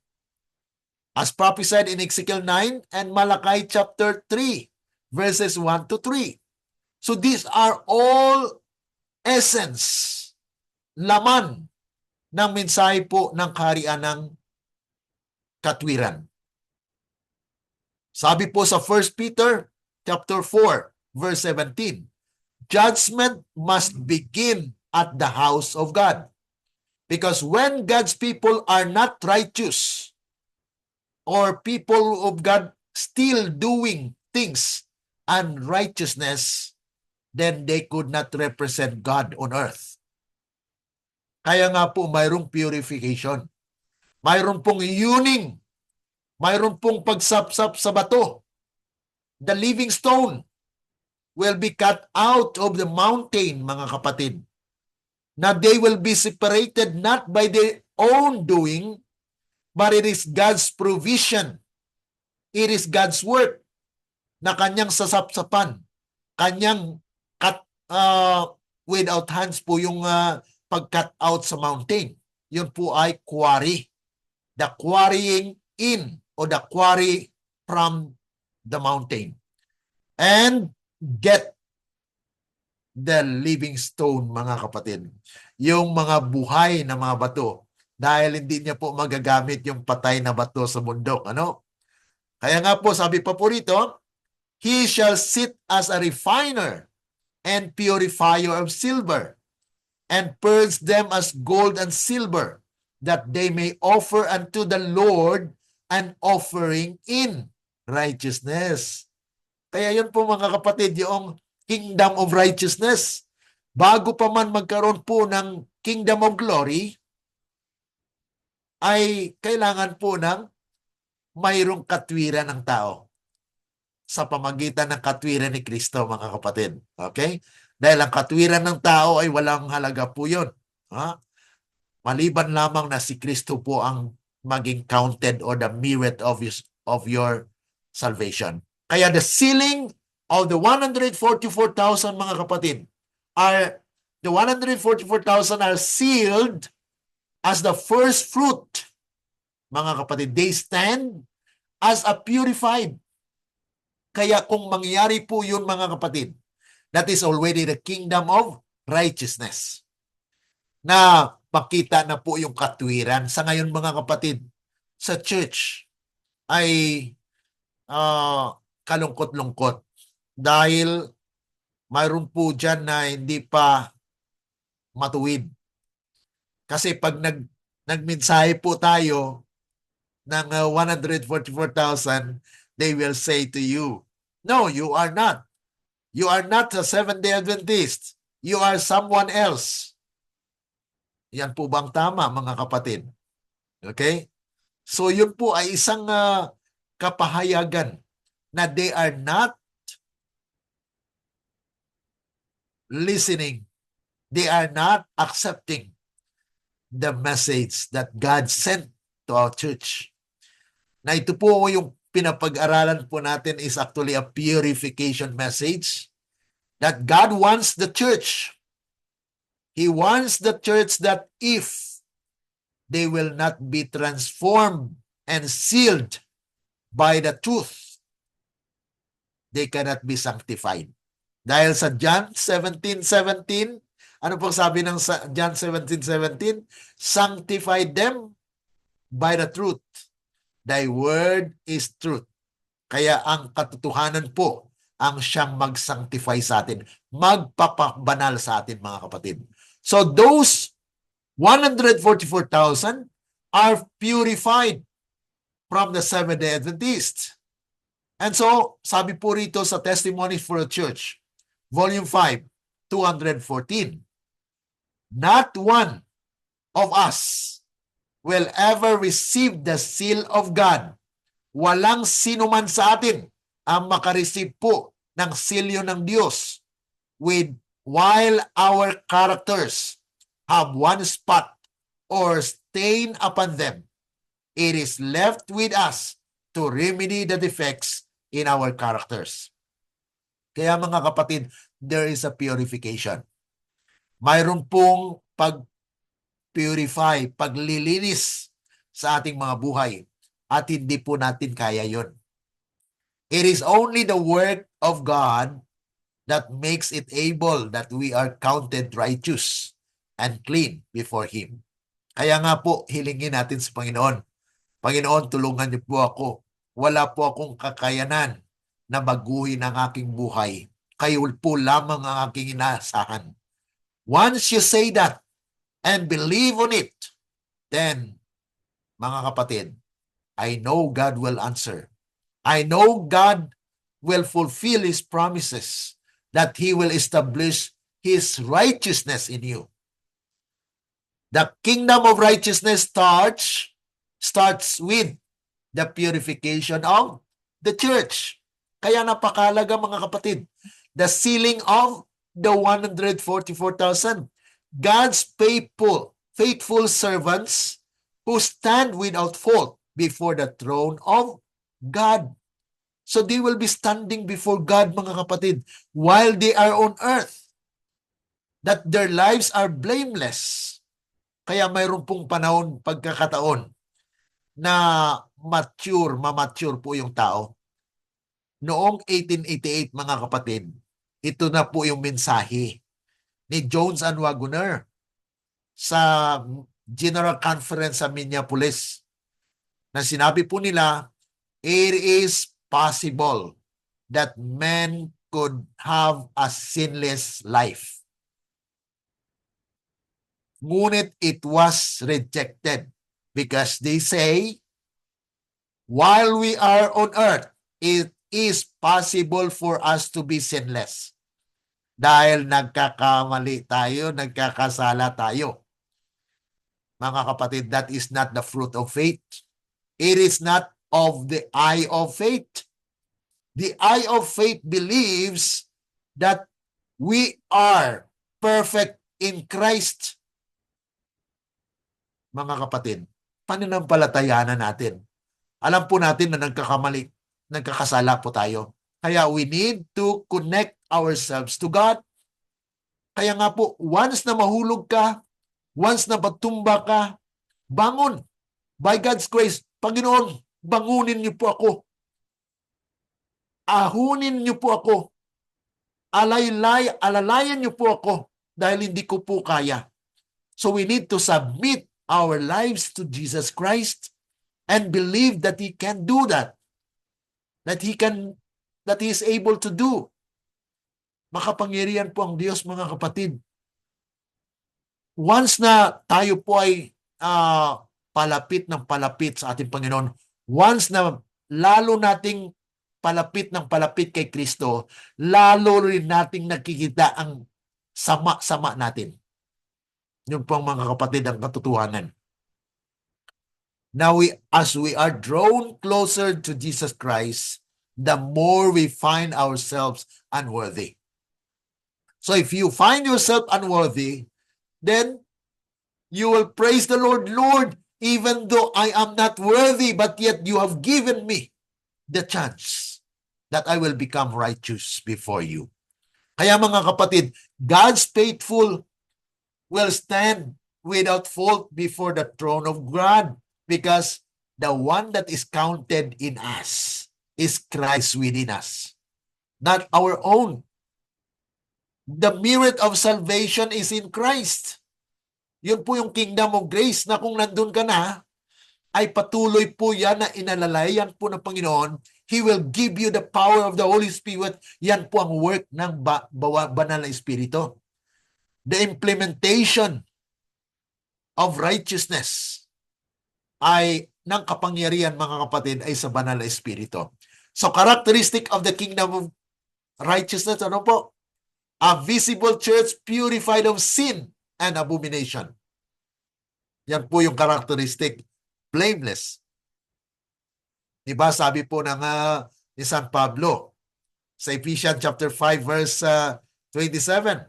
As prophesied in Ezekiel 9 and Malachi chapter 3, verses 1 to 3. So these are all essence, laman ng mensahe po ng kaharian ng katwiran. Sabi po sa 1 Peter chapter 4, verse 17, judgment must begin at the house of God. Because when God's people are not righteous, or people of God still doing things unrighteousness, then they could not represent God on earth. Kaya nga po mayroong purification. Mayroon pong yuning. Mayroon pong pagsapsap sa bato. The living stone will be cut out of the mountain, mga kapatid. Na they will be separated not by their own doing, but it is God's provision. It is God's work na kanyang sasapsapan. Kanyang cut, without hands po yung pag-cut out sa mountain. Yun po ay quarry. The quarrying in or the quarry from the mountain. And get the living stone, mga kapatid. Yung mga buhay na mga bato. Dahil hindi niya po magagamit yung patay na bato sa bundok. Ano? Kaya nga po, sabi pa po rito, He shall sit as a refiner and purifier of silver, and purge them as gold and silver, that they may offer unto the Lord an offering in righteousness. Kaya yun po, mga kapatid, yung kingdom of righteousness. Bago pa man magkaroon po ng kingdom of glory, ay kailangan po ng mayroong katwiran ng tao sa pamagitan ng katwiran ni Kristo, mga kapatid. Okay? Dahil ang katwiran ng tao ay walang halaga po yun. Ha? Maliban lamang na si Kristo po ang maging counted or the merit of your salvation. Kaya the sealing of the 144,000, mga kapatid, the 144,000 are sealed as the first fruit, mga kapatid. They stand as a purified. Kaya kung mangyari po yun, mga kapatid, that is already the kingdom of righteousness. Na makita na po yung katwiran. Sa ngayon, mga kapatid, sa church ay kalungkot-lungkot. Dahil mayroon po dyan na hindi pa matuwid. Kasi pag nagmensahe po tayo ng 144,000, they will say to you, no, you are not. You are not a Seventh-day Adventist. You are someone else. Yan po bang tama, mga kapatid? Okay? So yun po ay isang kapahayagan na they are not listening. They are not accepting the message that God sent to our church. Na ito po yung pinapag-aralan po natin is actually a purification message that God wants the church. He wants the church that if they will not be transformed and sealed by the truth, they cannot be sanctified. Dahil sa John 17:17, ano pong sabi ng John 17:17? Sanctify them by the truth. Thy word is truth. Kaya ang katotohanan po ang siyang mag-sanctify sa atin, magpapabanal sa atin, mga kapatid. So those 144,000 are purified from the Seventh-day Adventists. And so, sabi po rito sa Testimonies for the Church, Volume 5, 214, not one of us will ever receive the seal of God. Walang sino man sa atin ang makareceive po ng silyo ng Diyos while our characters have one spot or stain upon them. It is left with us to remedy the defects in our characters. Kaya, mga kapatid, there is a purification. Mayroon pong pag-purify, paglilinis sa ating mga buhay at hindi po natin kaya yon. It is only the work of God that makes it able that we are counted righteous and clean before Him. Kaya nga po, hilingin natin sa Panginoon. Panginoon, tulungan niyo po ako. Wala po akong kakayanan na baguhin ang aking buhay. Kayo po lamang ang aking inaasahan. Once you say that and believe on it, then, mga kapatid, I know God will answer. I know God will fulfill His promises, that He will establish His righteousness in you. The kingdom of righteousness starts with the purification of the church. Kaya napakalaga, mga kapatid, the sealing of the 144,000. God's faithful servants who stand without fault before the throne of God. So they will be standing before God, mga kapatid, while they are on earth, that their lives are blameless. Kaya mayroon pong panahon, pagkakataon, na mamature po yung tao. Noong 1888, mga kapatid, ito na po yung mensahe ni Jones and Wagoner sa General Conference sa Minneapolis, na sinabi po nila, it is possible that men could have a sinless life. Ngunit it was rejected because they say, while we are on earth, it is possible for us to be sinless. Dahil nagkakamali tayo, nagkakasala tayo. Mga kapatid, that is not the fruit of faith. It is not of the eye of faith. The eye of faith believes that we are perfect in Christ. Mga kapatid, pananampalatayaan natin. Alam po natin na nagkakamali, nagkakasala po tayo. Kaya we need to connect ourselves to God. Kaya nga po, once na mahulog ka, once na patumba ka, bangon. By God's grace, Panginoon, bangunin niyo po ako. Ahunin niyo po ako. Alalayan niyo po ako dahil hindi ko po kaya. So we need to submit our lives to Jesus Christ and believe that He can do that. That He is able to do. Makapangyarihan po ang Diyos, mga kapatid. Once na tayo po ay palapit ng palapit sa ating Panginoon, once na lalo nating palapit ng palapit kay Kristo, lalo rin nating nakikita ang sama-sama natin. Yun po ang, mga kapatid, ang katotohanan. Now, as we are drawn closer to Jesus Christ, the more we find ourselves unworthy. So if you find yourself unworthy, then you will praise the Lord, Lord, even though I am not worthy, but yet you have given me the chance that I will become righteous before you. Kaya, mga kapatid, God's faithful will stand without fault before the throne of God, because the one that is counted in us is Christ within us, not our own. The merit of salvation is in Christ. Yun po yung kingdom of grace, na kung nandun ka na, ay patuloy po yan na inalalayan po ng Panginoon. He will give you the power of the Holy Spirit. Yan po ang work ng banal na Espiritu. The implementation of righteousness ay ng kapangyarihan, mga kapatid, ay sa banal na Espiritu. So, characteristic of the kingdom of righteousness, ano po? A visible church purified of sin and abomination. Yan po yung characteristic. Blameless. Diba, sabi po ng ni San Pablo sa Ephesians chapter 5 verse 27,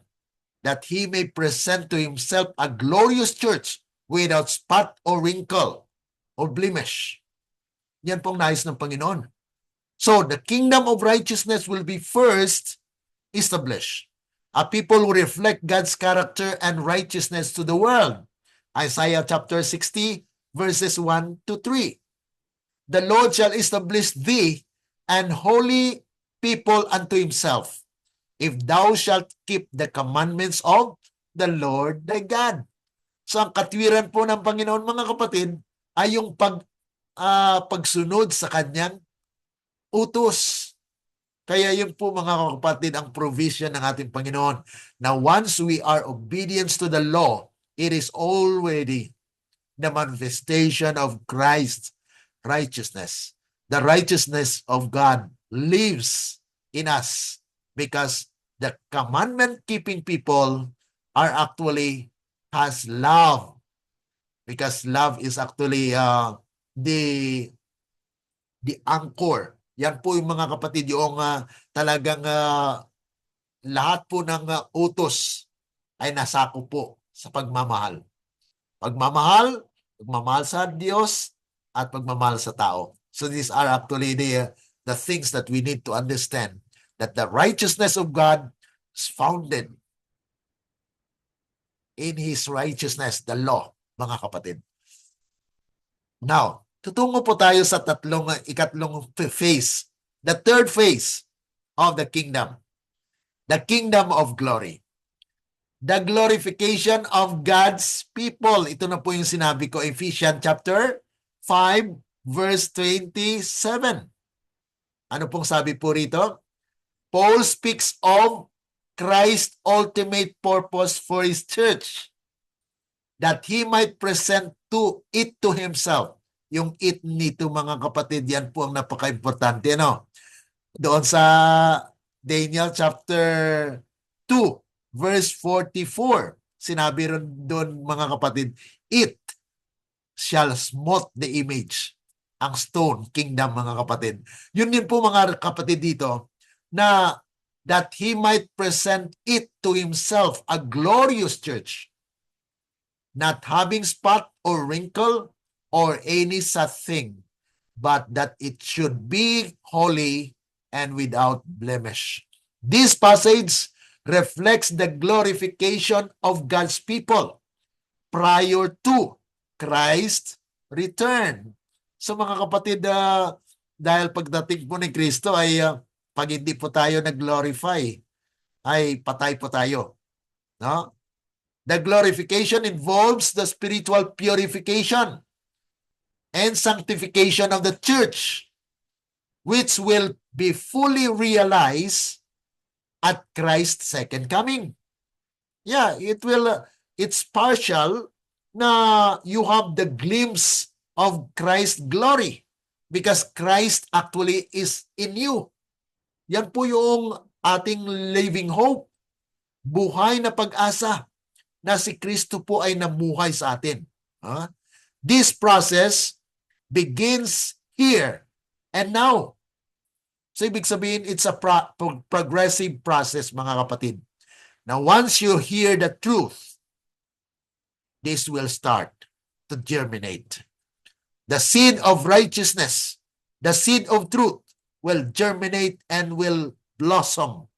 that he may present to himself a glorious church without spot or wrinkle or blemish. Yan pong nais ng Panginoon. So, the kingdom of righteousness will be first established. A people who reflect God's character and righteousness to the world. Isaiah chapter 60 verses 1 to 3. The Lord shall establish thee an holy people unto himself, if thou shalt keep the commandments of the Lord thy God. So ang katwiran po ng Panginoon, mga kapatid, ay yung pagsunod sa kanyang utos. Kaya yun po mga kapatid ang provision ng ating Panginoon na once we are obedience to the law, it is already the manifestation of Christ's righteousness. The righteousness of God lives in us because the commandment-keeping people are actually has love, because love is actually the anchor. Yan po yung mga kapatid, yung talagang lahat po ng utos ay nasako po sa pagmamahal. Pagmamahal sa Diyos at pagmamahal sa tao. So these are actually the things that we need to understand, that the righteousness of God is founded in His righteousness, the law, mga kapatid. Now, tutungo po tayo sa ikatlong phase, the third phase of the kingdom of glory. The glorification of God's people. Ito na po yung sinabi ko, Ephesians chapter 5, verse 27. Ano pong sabi po rito? Paul speaks of Christ's ultimate purpose for His church, that He might present it to Himself. Yung it nito mga kapatid, yan po ang napaka-importante. No? Doon sa Daniel chapter 2, verse 44, sinabi rin doon mga kapatid, it shall smote the image, ang stone kingdom mga kapatid. Yun din po mga kapatid dito, na that He might present it to Himself, a glorious church, not having spot or wrinkle or any such thing, but that it should be holy and without blemish. This passage reflects the glorification of God's people prior to Christ's return. So mga kapatid, dahil pagdating po ni Kristo ay pag hindi po tayo nag-glorify, ay patay po tayo. No? The glorification involves the spiritual purification and sanctification of the church, which will be fully realized at Christ's second coming. Yeah, it's partial na you have the glimpse of Christ's glory because Christ actually is in you. Yan po yung ating living hope, buhay na pag-asa na si Kristo po ay namuhay sa atin. This process begins here and now. So ibig sabihin, it's a progressive process mga kapatid. Now once you hear the truth, this will start to germinate. The seed of righteousness, the seed of truth will germinate and will blossom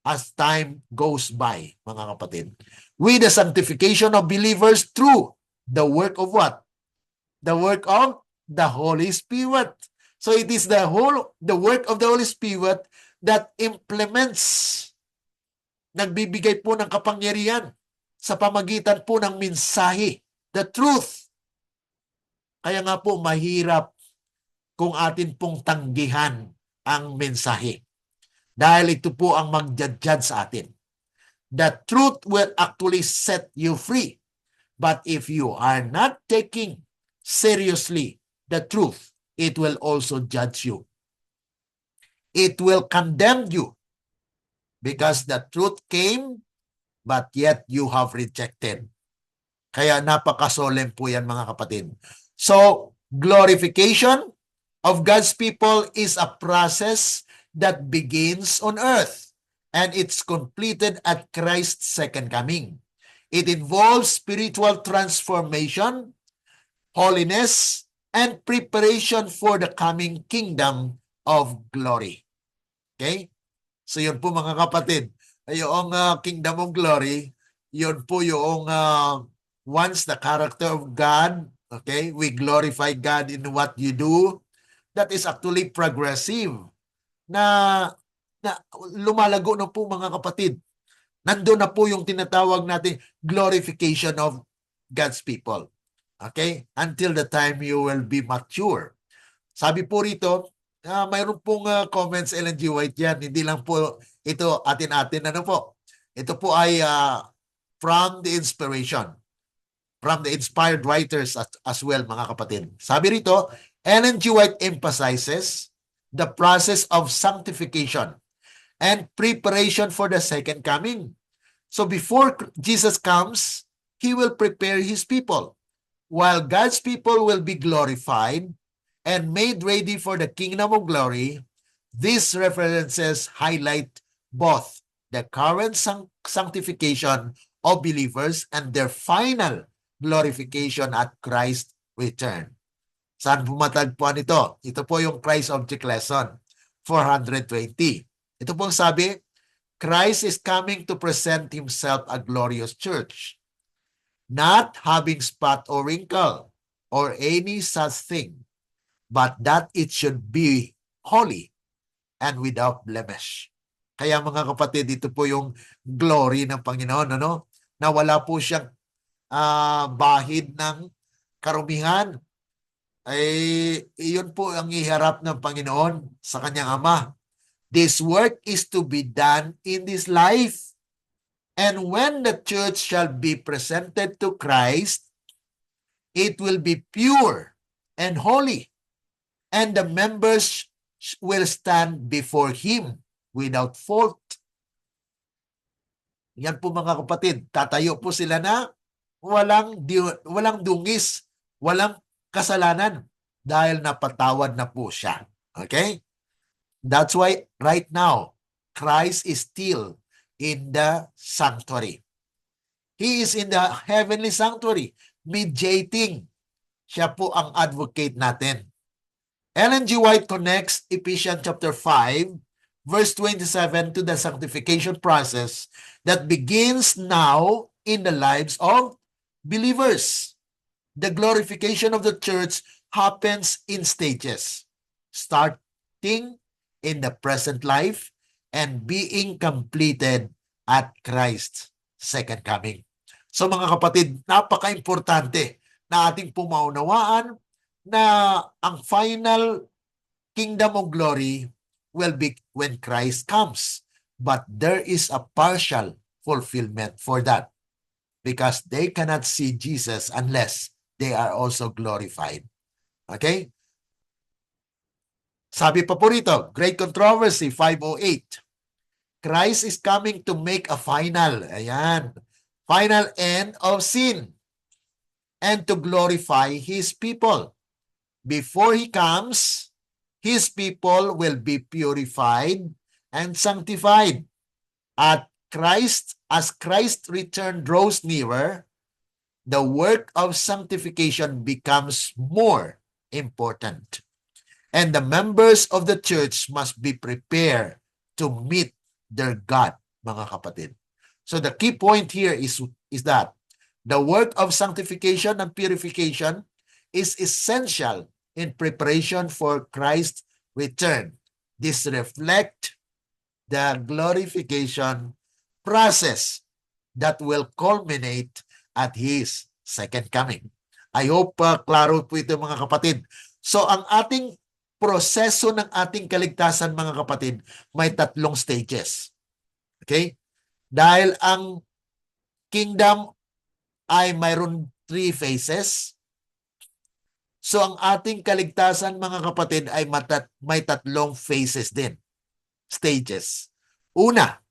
as time goes by, mga kapatid. With the sanctification of believers through the work of what? The work of the Holy Spirit. So it is the work of the Holy Spirit that implements, nagbibigay po ng kapangyarihan sa pamagitan po ng mensahe, the truth. Kaya nga po mahirap kung atin pong tanggihan ang mensahe. Dahil ito po ang mag-judge sa atin. The truth will actually set you free. But if you are not taking seriously the truth, it will also judge you. It will condemn you because the truth came, but yet you have rejected. Kaya napaka-solemn po yan mga kapatid. So, glorification of God's people is a process that begins on earth and it's completed at Christ's second coming. It involves spiritual transformation, holiness, and preparation for the coming kingdom of glory. Okay? So yun po mga kapatid, yung kingdom of glory, yun po yung once the character of God, okay, we glorify God in what you do, that is actually progressive, na lumalago na po mga kapatid. Nandun na po yung tinatawag natin glorification of God's people. Okay? Until the time you will be mature. Sabi po rito mayroon pong comments Ellen G. White yan. Hindi lang po ito atin-atin. Ano po? Ito po ay from the inspiration. From the inspired writers as well, mga kapatid. Sabi rito, Ellen G. White emphasizes the process of sanctification and preparation for the second coming. So before Jesus comes, He will prepare His people. While God's people will be glorified and made ready for the kingdom of glory, these references highlight both the current sanctification of believers and their final glorification at Christ's return. Saan po matagpuan ito? Ito po yung Christ Object Lesson 420. Ito pong sabi, Christ is coming to present Himself a glorious church, not having spot or wrinkle or any such thing, but that it should be holy and without blemish. Kaya mga kapatid, ito po yung glory ng Panginoon, ano? Na wala po siyang bahid ng karumihan. Ay iyon po ang iharap ng Panginoon sa kanyang Ama. This work is to be done in this life. And when the church shall be presented to Christ, it will be pure and holy, and the members will stand before Him without fault. Yan po mga kapatid, tatayo po sila na walang dungis, walang kasalanan dahil napatawad na po siya. Okay? That's why right now, Christ is still in the sanctuary. He is in the heavenly sanctuary, mediating. Siya po ang advocate natin. Ellen G. White connects Ephesians chapter 5, verse 27 to the sanctification process that begins now in the lives of believers. The glorification of the church happens in stages, starting in the present life and being completed at Christ's second coming. So mga kapatid, napaka-importante na ating pumaunawaan na ang final kingdom of glory will be when Christ comes. But there is a partial fulfillment for that because they cannot see Jesus unless they are also glorified. Okay? Sabi pa po rito, Great Controversy 508. Christ is coming to make a final end of sin and to glorify His people. Before He comes, His people will be purified and sanctified. As Christ's return draws nearer, the work of sanctification becomes more important. And the members of the church must be prepared to meet their God, mga kapatid. So the key point here is that the work of sanctification and purification is essential in preparation for Christ's return. This reflects the glorification process that will culminate at His second coming. I hope klaro po ito mga kapatid. So ang ating proseso ng ating kaligtasan mga kapatid, may 3 stages. Okay? Dahil ang kingdom ay mayroon 3 phases. So ang ating kaligtasan mga kapatid ay may 3 phases din. Stages. Una,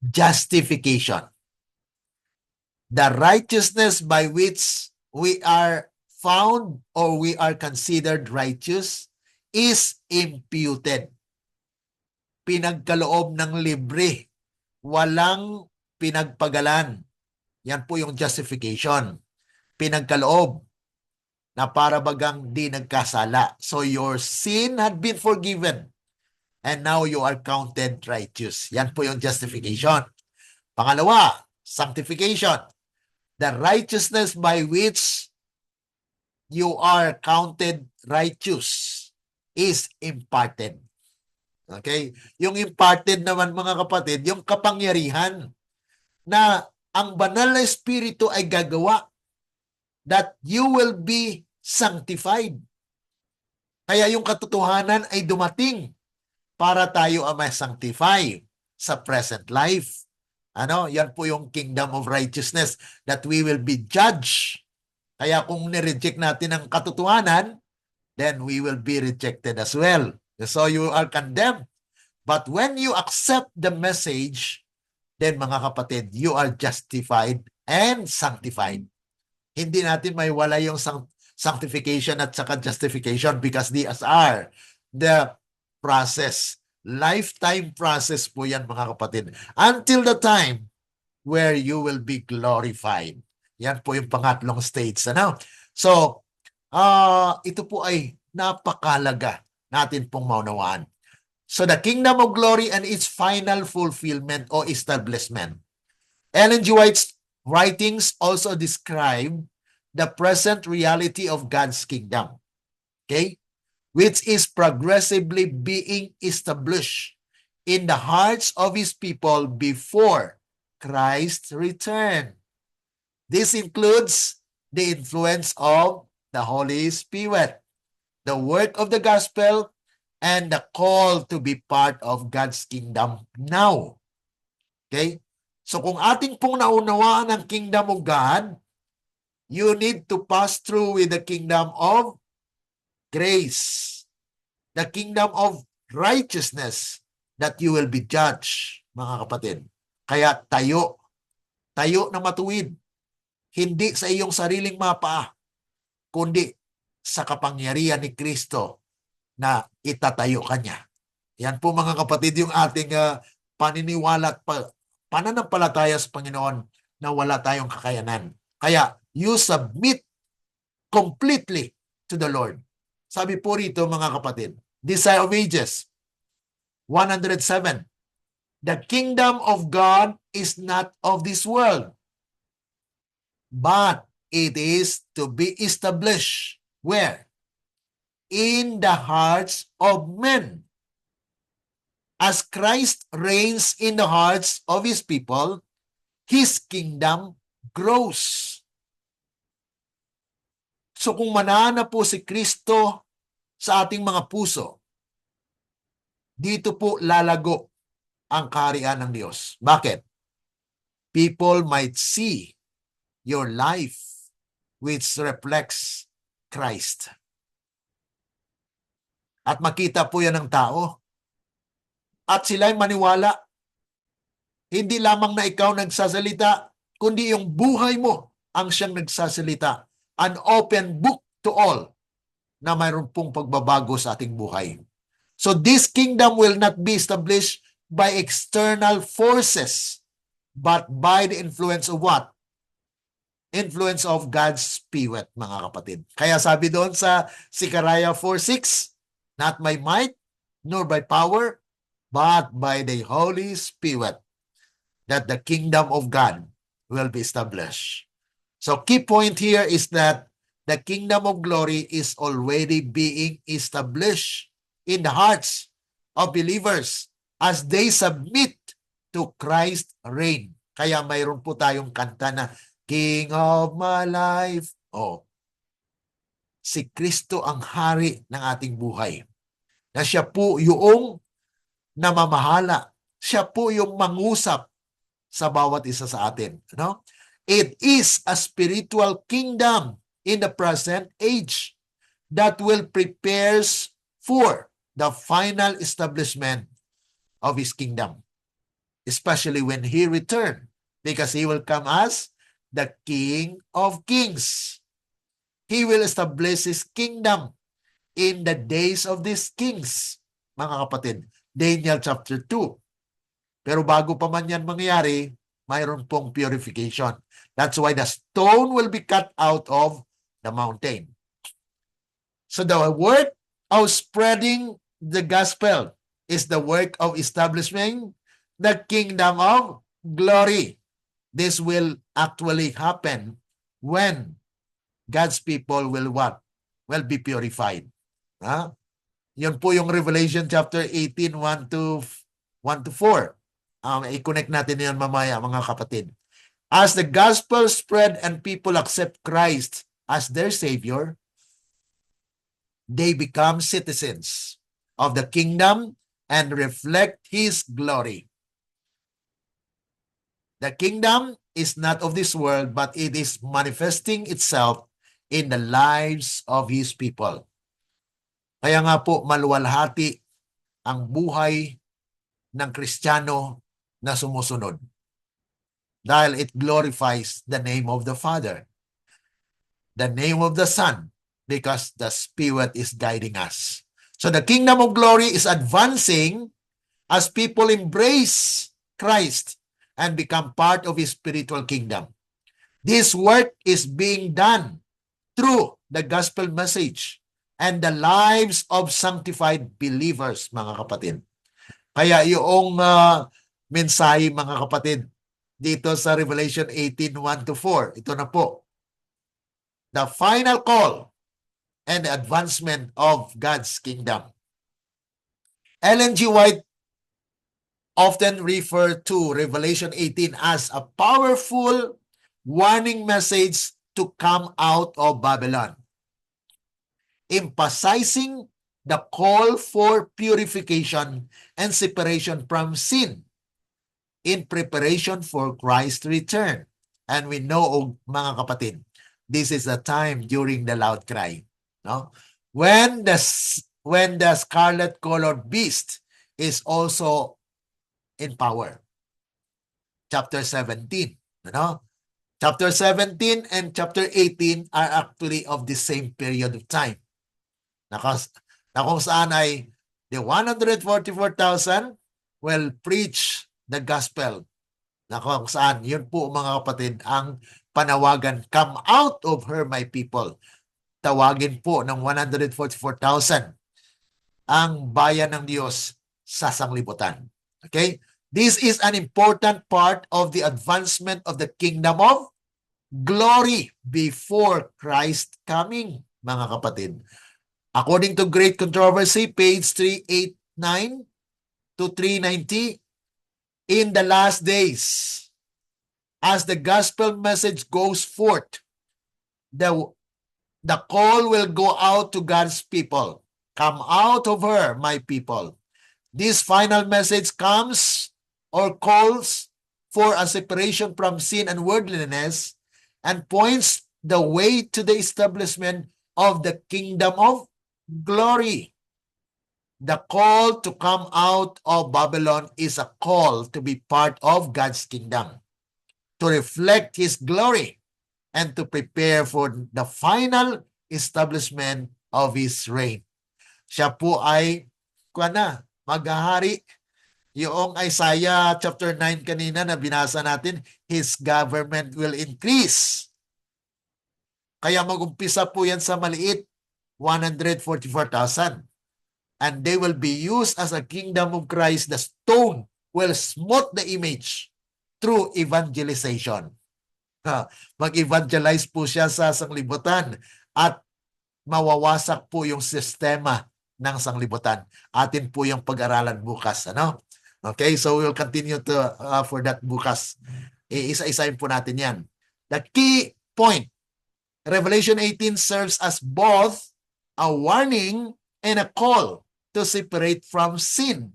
justification. The righteousness by which we are found or we are considered righteous is imputed. Pinagkaloob ng libre. Walang pinagpagalan. Yan po yung justification. Pinagkaloob na para bagang di nagkasala. So your sin had been forgiven and now you are counted righteous. Yan po yung justification. Pangalawa, sanctification. The righteousness by which you are counted righteous is imparted. Okay? Yung imparted naman mga kapatid, yung kapangyarihan na ang banal na espiritu ay gagawa that you will be sanctified. Kaya yung katotohanan ay dumating para tayo ay ma-sanctify sa present life. Yan po yung kingdom of righteousness, that we will be judged. Kaya kung nireject natin ang katotohanan, then we will be rejected as well. So you are condemned. But when you accept the message, then mga kapatid, you are justified and sanctified. Hindi natin may wala yung sanctification at saka justification, because these are the process. Lifetime process po yan, mga kapatid. Until the time where you will be glorified. Yan po yung pangatlong stage. So, ito po ay napakalaga natin pong maunawaan. So, the kingdom of glory and its final fulfillment or establishment. Ellen G. White's writings also describe the present reality of God's kingdom, okay, which is progressively being established in the hearts of His people before Christ's return. This includes the influence of the Holy Spirit, the work of the gospel, and the call to be part of God's kingdom now. Okay? So kung ating pong naunawaan ang kingdom of God, you need to pass through with the kingdom of grace, the kingdom of righteousness, that you will be judged, mga kapatid. Kaya tayo na matuwid, hindi sa iyong sariling mapa, kundi sa kapangyarihan ni Kristo na itatayo kanya. Yan po, mga kapatid, yung ating paniniwala at pananampalataya sa Panginoon na wala tayong kakayanan. Kaya you submit completely to the Lord. Sabi po rito, mga kapatid, Desire of Ages 107, the kingdom of God is not of this world, but it is to be established. Where? In the hearts of men. As Christ reigns in the hearts of His people, His kingdom grows. So kung manana po si Kristo sa ating mga puso, dito po lalago ang kaharian ng Diyos. Bakit? People might see your life which reflects Christ. At makita po yan ng tao. At sila'y maniwala. Hindi lamang na ikaw nagsasalita, kundi yung buhay mo ang siyang nagsasalita. An open book to all na mayroon pong pagbabago sa ating buhay. So this kingdom will not be established by external forces, but by the influence of what? Influence of God's Spirit, mga kapatid. Kaya sabi doon sa Zechariah 4:6, not by might, nor by power, but by the Holy Spirit, that the kingdom of God will be established. So key point here is that the kingdom of glory is already being established in the hearts of believers as they submit to Christ's reign. Kaya mayroon po tayong kanta na King of my life. Si Kristo ang hari ng ating buhay. Na siya po yung namamahala. Siya po yung mangusap sa bawat isa sa atin. It is a spiritual kingdom in the present age that will prepares for the final establishment of His kingdom, especially when He return, because He will come as the King of Kings. He will establish His kingdom in the days of these kings, mga kapatid. Daniel chapter 2. Pero bago pa man yan mangyari, mayroon pong purification. That's why the stone will be cut out of the mountain. So the work of spreading the gospel is the work of establishing the kingdom of glory. This will actually happen when God's people will what? Will be purified. Yun po yung Revelation chapter 18, 1 to 4. I-connect natin yan mamaya, mga kapatid. As the gospel spread and people accept Christ as their Savior, they become citizens of the kingdom and reflect His glory. The kingdom is not of this world, but it is manifesting itself in the lives of His people. Kaya nga po, maluwalhati ang buhay ng Kristiyano na sumusunod. Dahil it glorifies the name of the Father, the name of the Son, because the Spirit is guiding us. So the kingdom of glory is advancing as people embrace Christ and become part of His spiritual kingdom. This work is being done through the gospel message and the lives of sanctified believers, mga kapatid. Kaya yung mensahe, mga kapatid, dito sa Revelation 18:1-4, ito na po. The final call and advancement of God's kingdom. Ellen G. White often referred to Revelation 18 as a powerful warning message to come out of Babylon, emphasizing the call for purification and separation from sin in preparation for Christ's return. And we know, mga kapatid, this is the time during the loud cry. No? When the scarlet-colored beast is also in power. Chapter 17. No? Chapter 17 and chapter 18 are actually of the same period of time. Na kung saan ay the 144,000 will preach the gospel. Na kung saan, yun po mga kapatid, ang panawagan, come out of her, my people. Tawagin po ng 144,000 ang bayan ng Diyos sa sanglibutan. Okay? This is an important part of the advancement of the kingdom of glory before Christ coming, mga kapatid. According to Great Controversy, page 389 to 390, in the last days, as the gospel message goes forth, the call will go out to God's people. Come out of her, my people. This final message comes or calls for a separation from sin and worldliness and points the way to the establishment of the kingdom of glory. The call to come out of Babylon is a call to be part of God's kingdom, to reflect His glory, and to prepare for the final establishment of His reign. Siya po ay maghahari. Yung Isaiah chapter 9 kanina na binasa natin, His government will increase. Kaya mag-umpisa po yan sa maliit, 144,000. And they will be used as a kingdom of Christ. The stone will smooth the image through evangelization. Mag-evangelize po siya sa sanglibutan at mawawasak po yung sistema ng sanglibutan. Atin po yung pag-aralan bukas. Ano? Okay, so we'll continue to for that bukas. Isa-isahin po natin yan. The key point, Revelation 18 serves as both a warning and a call to separate from sin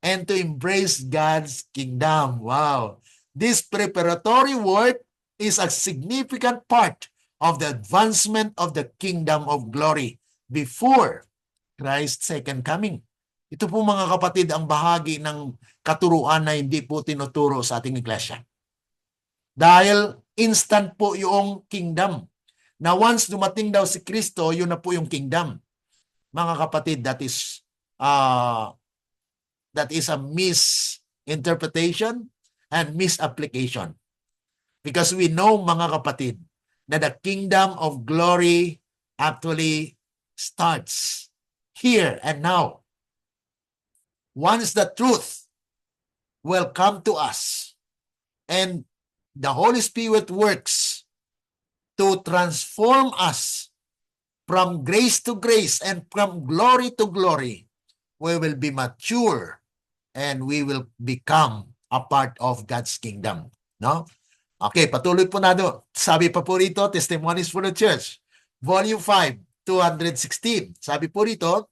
and to embrace God's kingdom. Wow. This preparatory work is a significant part of the advancement of the kingdom of glory before Christ's second coming. Ito po mga kapatid ang bahagi ng katuruan na hindi po tinuturo sa ating iglesia. Dahil instant po yung kingdom. Na once dumating daw si Kristo, yun na po yung kingdom. Mga kapatid, that is a misinterpretation and misapplication. Because we know, mga kapatid, na the kingdom of glory actually starts here and now. Once the truth will come to us and the Holy Spirit works to transform us from grace to grace and from glory to glory, we will be mature and we will become a part of God's kingdom. No? Okay, patuloy po na doon. Sabi pa po rito, Testimonies for the Church, Volume 5, 2:16. Sabi po rito,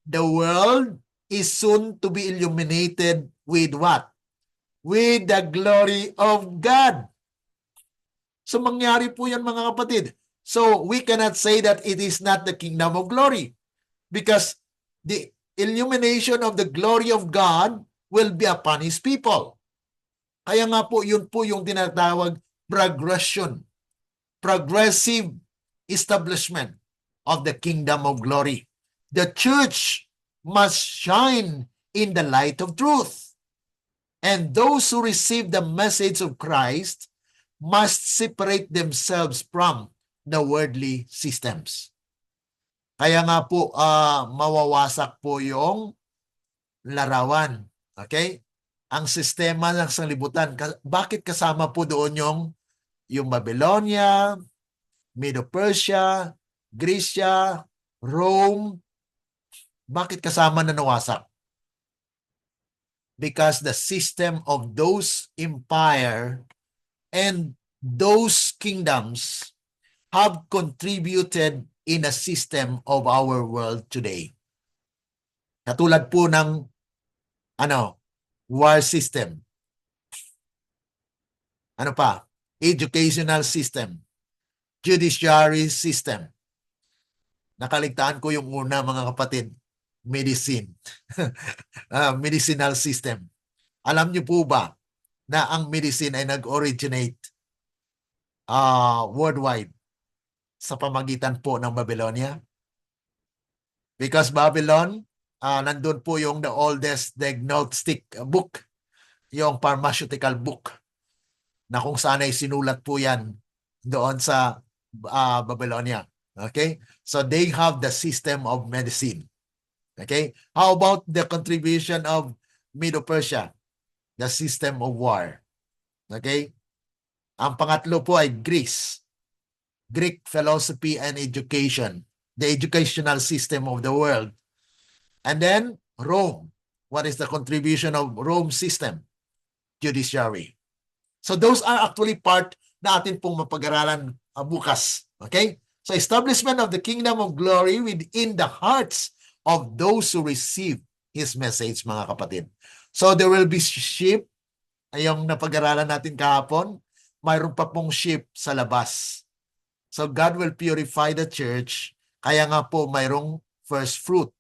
the world is soon to be illuminated with what? With the glory of God. So mangyari po yan mga kapatid. So we cannot say that it is not the kingdom of glory because the illumination of the glory of God will be upon His people. Kaya nga po, yun po yung tinatawag progression, progressive establishment of the kingdom of glory. The church must shine in the light of truth. And those who receive the message of Christ must separate themselves from the worldly systems. Kaya nga po, mawawasak po yung larawan. Okay? Ang sistema ng sanlibutan. Bakit kasama po doon yung Babylonia, Medo-Persia, Grecia, Rome? Bakit kasama na nawasak? Because the system of those empire and those kingdoms have contributed in a system of our world today. Katulad po ng war system. Ano pa? Educational system. Judiciary system. Nakaligtaan ko yung una, mga kapatid. Medicine. Medicinal system. Alam niyo po ba na ang medicine ay nag-originate worldwide sa pamagitan po ng Babylonia? Because Babylon, nandun po yung the oldest diagnostic book, yung pharmaceutical book, na kung saan ay sinulat po yan doon sa Babylonia. Okay? So they have the system of medicine. Okay? How about the contribution of Medo-Persia? The system of war. Okay? Ang pangatlo po ay Greece. Greek philosophy and education. The educational system of the world. And then, Rome. What is the contribution of Rome system? Judiciary. So those are actually part na atin pong mapag-aralan bukas. Okay? So establishment of the kingdom of glory within the hearts of those who receive His message, mga kapatid. So there will be sheep, yung napag-aralan natin kahapon, mayroon pa pong sheep sa labas. So God will purify the church, kaya nga po mayroong first fruit.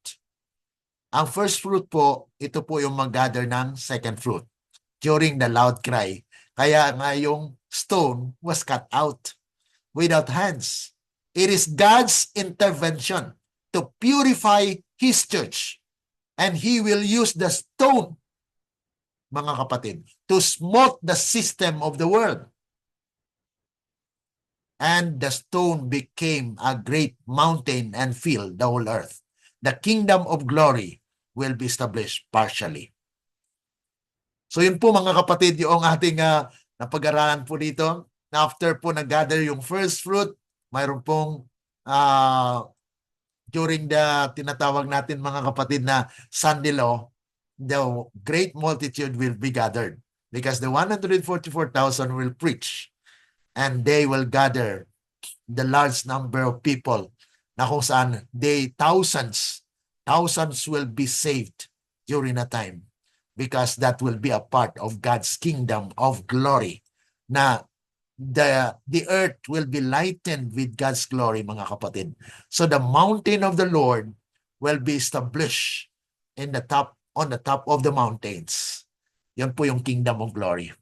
Ang first fruit po, ito po yung mag-gather ng second fruit during the loud cry. Kaya nga yung stone was cut out without hands. It is God's intervention to purify His church. And He will use the stone, mga kapatid, to smote the system of the world. And the stone became a great mountain and filled the whole earth. The kingdom of glory will be established partially. So yun po, mga kapatid, yung ating napag-aralan po dito. After po nag-gather yung first fruit, mayroon pong during the tinatawag natin, mga kapatid, na Sunday law, the great multitude will be gathered because the 144,000 will preach and they will gather the large number of people na kung saan thousands will be saved during a time because that will be a part of God's kingdom of glory na the earth will be lightened with God's glory, mga kapatid. So the mountain of the Lord will be established on the top of the mountains. Yan po yung kingdom of glory.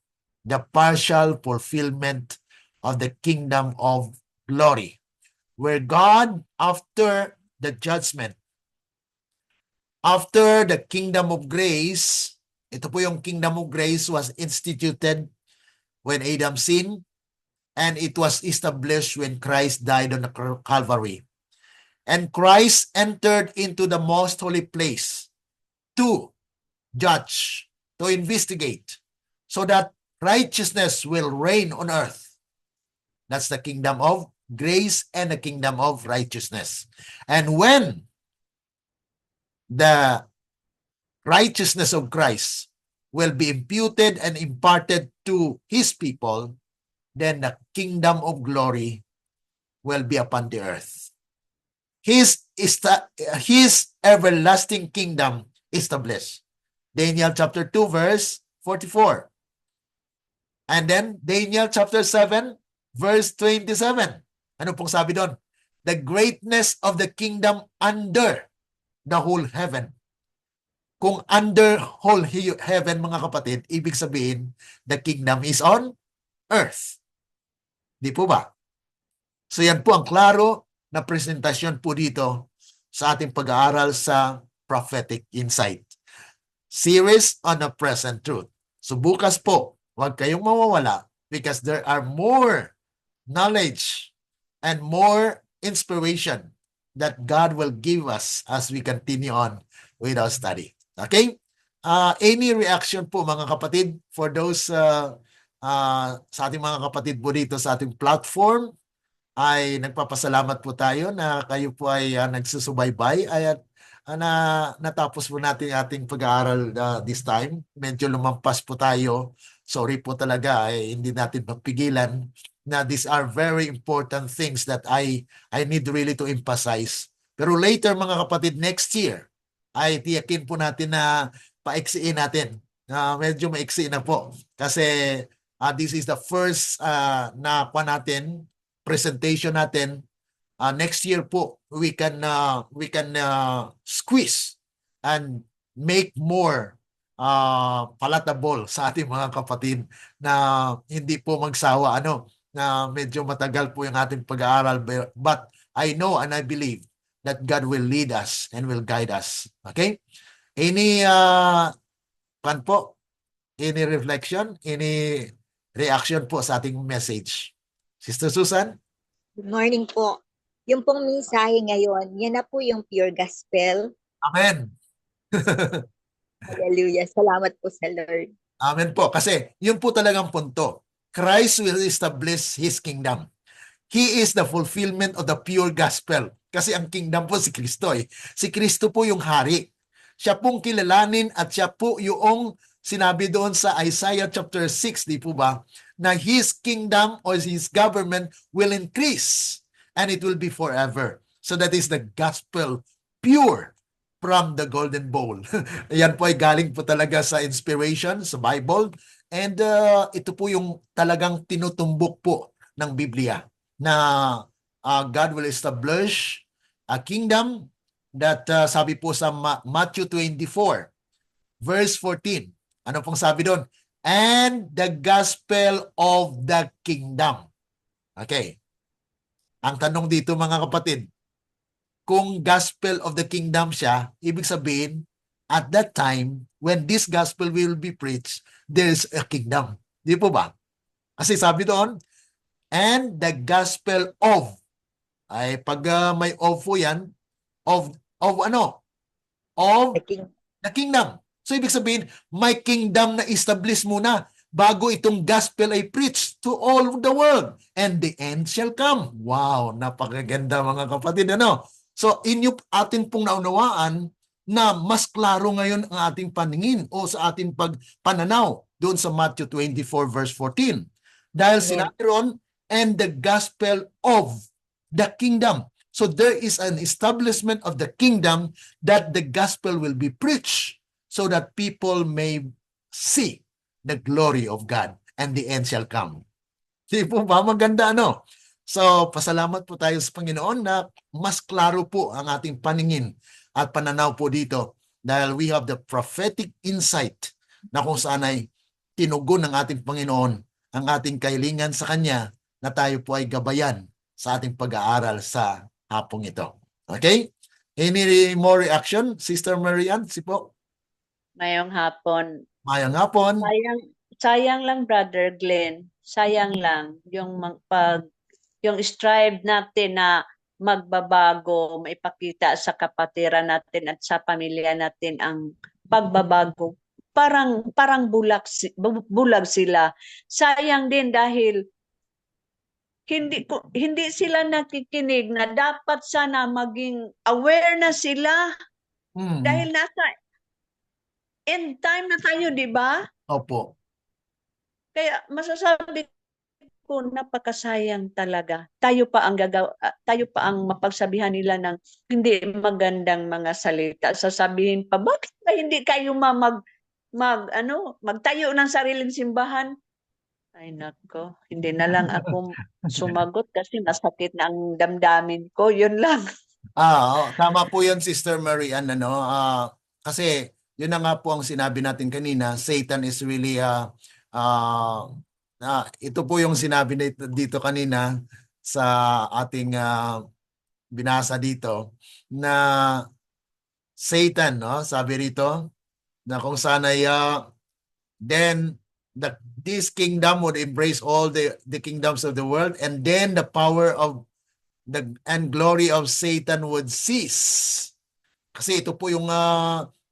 The partial fulfillment of the kingdom of glory. Where God, after the judgment, after the kingdom of grace, ito po yung kingdom of grace was instituted when Adam sinned, and it was established when Christ died on the Calvary. And Christ entered into the most holy place to judge, to investigate, so that righteousness will reign on earth. That's the kingdom of grace and the kingdom of righteousness. And when the righteousness of Christ will be imputed and imparted to His people, then the kingdom of glory will be upon the earth. his everlasting kingdom established. Daniel chapter 2 verse 44. And then Daniel chapter 7 verse 27. Ano pong sabi doon? The greatness of the kingdom under the whole heaven. Kung under whole heaven, mga kapatid, ibig sabihin, the kingdom is on earth. Di po ba? So yan po ang klaro na presentasyon po dito sa ating pag-aaral sa Prophetic Insight. Series on the present truth. So bukas po, huwag kayong mawawala because there are more knowledge and more inspiration that God will give us as we continue on with our study. Okay? Any reaction po mga kapatid for those sa ating mga kapatid po dito sa ating platform? Ay nagpapasalamat po tayo na kayo po ay nagsusubaybay at natapos po natin ating pag-aaral this time. Medyo lumampas po tayo. Sorry po talaga, hindi natin mapigilan na these are very important things that I need really to emphasize. Pero later mga kapatid, next year, ay tiyakin po natin na paiksiin natin. Medyo maiksi na po. Kasi this is the first na natin, presentation natin. Next year po, we can squeeze and make more palatable sa ating mga kapatid na hindi po magsawa na medyo matagal po yung ating pag-aaral, but I know and I believe that God will lead us and will guide us. Okay? Any any reflection, any reaction po sa ating message? Sister Susan? Good morning po. Yung pong mensahe ngayon, yan na po yung pure gospel. Amen. Hallelujah. Salamat po sa Lord. Amen po. Kasi yun po talagang punto. Christ will establish His kingdom. He is the fulfillment of the pure gospel. Kasi ang kingdom po si Kristo eh. Si Kristo po yung hari. Siya pong kilalanin at siya po yung sinabi doon sa Isaiah chapter 6, di po ba? Na His kingdom or His government will increase and it will be forever. So that is the gospel pure from the golden bowl. Yan po ay galing po talaga sa inspiration, sa Bible. And ito po yung talagang tinutumbok po ng Biblia na God will establish a kingdom that sabi po sa Matthew 24 verse 14. Ano pong sabi doon? And the gospel of the kingdom. Okay. Ang tanong dito mga kapatid, kung gospel of the kingdom siya, ibig sabihin, at that time, when this gospel will be preached, there is a kingdom. Di po ba? Kasi sabi doon, and the gospel of, ay pag may of po yan, of ano? Of the kingdom. So ibig sabihin, may kingdom na establish muna bago itong gospel ay preached to all the world. And the end shall come. Wow, napakaganda mga kapatid. So inyo atin pong naunawaan na mas klaro ngayon ang ating paningin o sa ating pagpananaw doon sa Matthew 24 verse 14. Dahil sinabi ron, and the gospel of the kingdom. So there is an establishment of the kingdom that the gospel will be preached so that people may see the glory of God and the end shall come. Di po ba? Maganda So, pasalamat po tayo sa Panginoon na mas klaro po ang ating paningin at pananaw po dito dahil we have the prophetic insight na kung saan ay tinugon ng ating Panginoon ang ating kahilingan sa Kanya na tayo po ay gabayan sa ating pag-aaral sa hapong ito. Okay? Any more reaction? Sister Marian, si po? Ngayong hapon. Mayang hapon. Sayang lang, Brother Glenn. Sayang lang yung yung strive natin na magbabago, maipakita sa kapatiran natin at sa pamilya natin ang pagbabago. Parang bulag sila. Sayang din dahil hindi sila nakikinig na dapat sana maging aware na sila dahil nasa end time na tayo, di ba? Opo. Kaya masasabi ko, napakasayang talaga. Tayo pa ang mapagsabihan nila ng hindi magandang mga salita. Sasabihin pa, bakit ba hindi kayo magtayo ng sariling simbahan? Ay nako, hindi na lang ako sumagot kasi masakit na ang damdamin ko. Yun lang. Tama po 'yun, Sister Marian, kasi 'yun na nga po ang sinabi natin kanina, Satan is really ah, ito po yung sinabi dito kanina sa ating binasa dito na Satan, no? Sabi rito na kung saan ay then this kingdom would embrace all the kingdoms of the world, and then the power of and glory of Satan would cease. Kasi ito po yung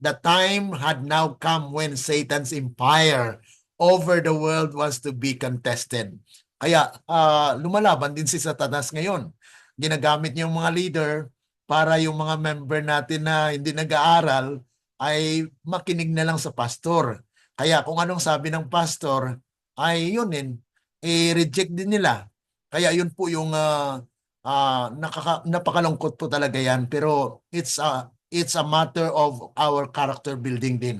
the time had now come when Satan's empire over the world was to be contested. Kaya lumalaban din si Satanas ngayon. Ginagamit niya yung mga leader para yung mga member natin na hindi nag-aaral ay makinig na lang sa pastor. Kaya kung anong sabi ng pastor ay yun din, i-reject din nila. Kaya yun po yung napakalungkot po talaga yan, pero it's a matter of our character building din.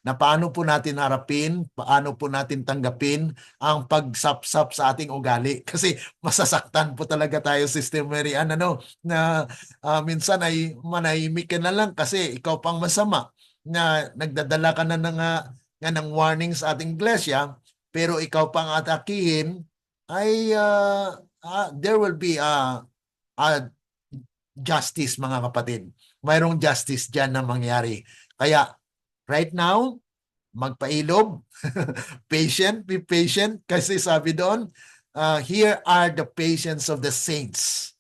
Na paano po natin harapin, paano po natin tanggapin ang pagsapsap sa ating ugali. Kasi masasaktan po talaga tayo, Sister Marian, na minsan ay manahimik ka na lang kasi ikaw pang masama na nagdadala ka na ng warning sa ating iglesia, pero ikaw pang atakihin ay there will be justice, mga kapatid. Mayroong justice dyan na mangyari. Kaya, right now, magpailob, be patient, kasi sabi doon, here are the patience of the saints.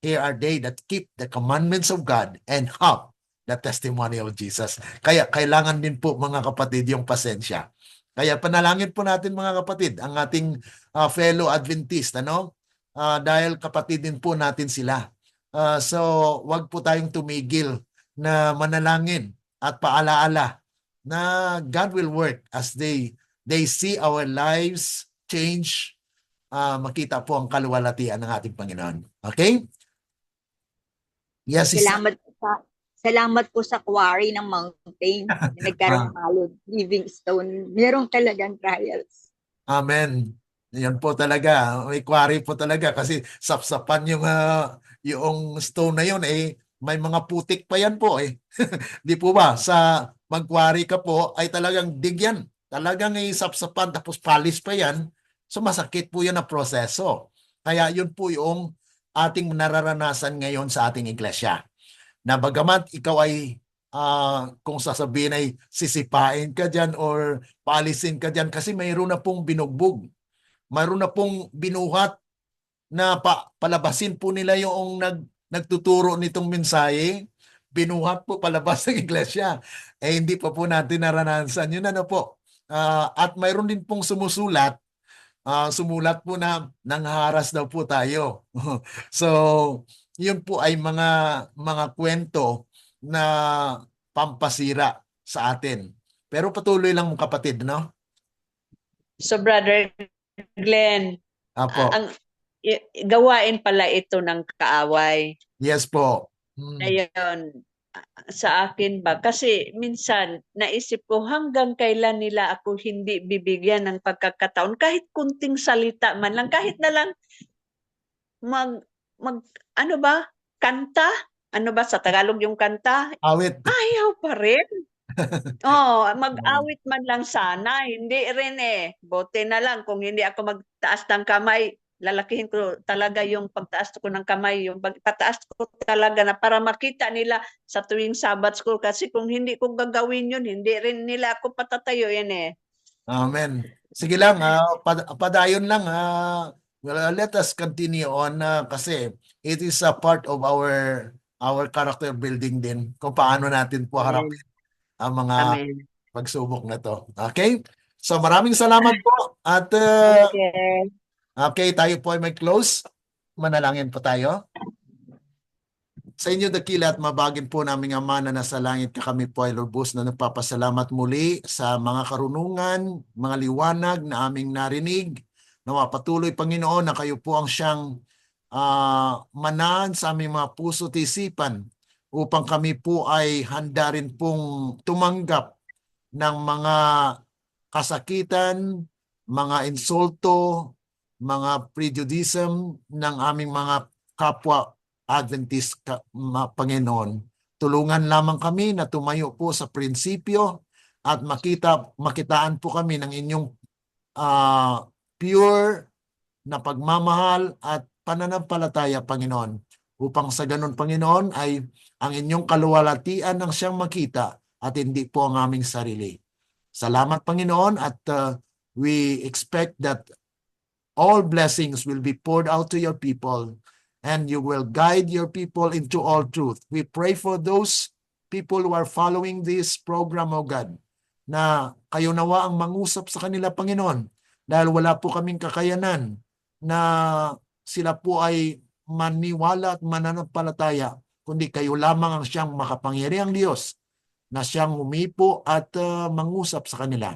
Here are they that keep the commandments of God and have the testimony of Jesus. Kaya, kailangan din po, mga kapatid, yung pasensya. Kaya, panalangin po natin, mga kapatid, ang ating fellow Adventist, dahil kapatid din po natin sila. So, wag po tayong tumigil na manalangin at paalaala na God will work as they see our lives change, makita po ang kaluwalhatian ng ating Panginoon. Okay? Yes, Salamat po sa quarry ng mountain na nagkaroon ng living stone. Merong talagang trials. Amen. Yan po talaga. May quarry po talaga kasi sapsapan yung stone na yun may mga putik pa yan po . Di po ba? Sa mag-quarry ka po ay talagang digyan. Talagang sapsapan tapos palis pa yan. So masakit po yan na proseso. Kaya yun po yung ating nararanasan ngayon sa ating iglesia. Na bagamat ikaw ay kung sasabihin ay sisipain ka dyan or paalisin ka dyan kasi mayroon na pong binugbog. Mayroon na pong binuhat na palabasin po nila yung nagtuturo nitong mensahe. Binuhat po palabas ng iglesia. Hindi pa po natin naranasan. Yun po. At mayroon din pong sumulat po na nangharas daw po tayo. So, yun po ay mga kwento na pampasira sa atin. Pero patuloy lang, kapatid, no? So, Brother Glenn, Apo. gawain pala ito ng kaaway. Yes po. Ayun, sa akin ba? Kasi minsan, naisip ko hanggang kailan nila ako hindi bibigyan ng pagkakataon, kahit kunting salita man lang, kahit na lang kanta? Ano ba sa Tagalog yung kanta? Awit. Ayaw pa rin. Mag-awit man lang sana. Hindi rin Buti na lang kung hindi ako magtaas ng kamay, lalakihin ko talaga yung pagtaas ko ng kamay, yung pagtaas ko talaga na para makita nila sa tuwing Sabbath school. Kasi kung hindi ko gagawin yun, hindi rin nila ako patatayo yan Amen. Sige lang, padayon lang. Let us continue on kasi it is a part of our character building din kung paano natin po harapin ang mga pagsubok na to. Okay? So maraming salamat po at okay, tayo po ay may close. Manalangin po tayo. Sa inyo dakila at mabagin po naming Ama na nasa langit, kami po ay lubos na nagpapasalamat muli sa mga karunungan, mga liwanag na aming narinig Nawa patuloy, Panginoon, na kayo po ang siyang manahan sa aming mga puso at isipan upang kami po ay handa rin pong tumanggap ng mga kasakitan, mga insulto, mga prejudice ng aming mga kapwa Adventist, Panginoon. Tulungan lamang kami na tumayo po sa prinsipyo at makitaan po kami ng inyong pure na pagmamahal at pananampalataya, Panginoon. Upang sa ganun, Panginoon, ay ang inyong kaluwalhatian ang siyang makita at hindi po ang aming sarili. Salamat, Panginoon, at we expect that all blessings will be poured out to your people and you will guide your people into all truth. We pray for those people who are following this program, O God, na kayo nawa ang mangusap sa kanila, Panginoon, dahil wala po kaming kakayanan na sila po ay maniwala at mananampalataya, kundi kayo lamang ang siyang makapangyarihang Diyos na siyang humipo at mangusap sa kanila.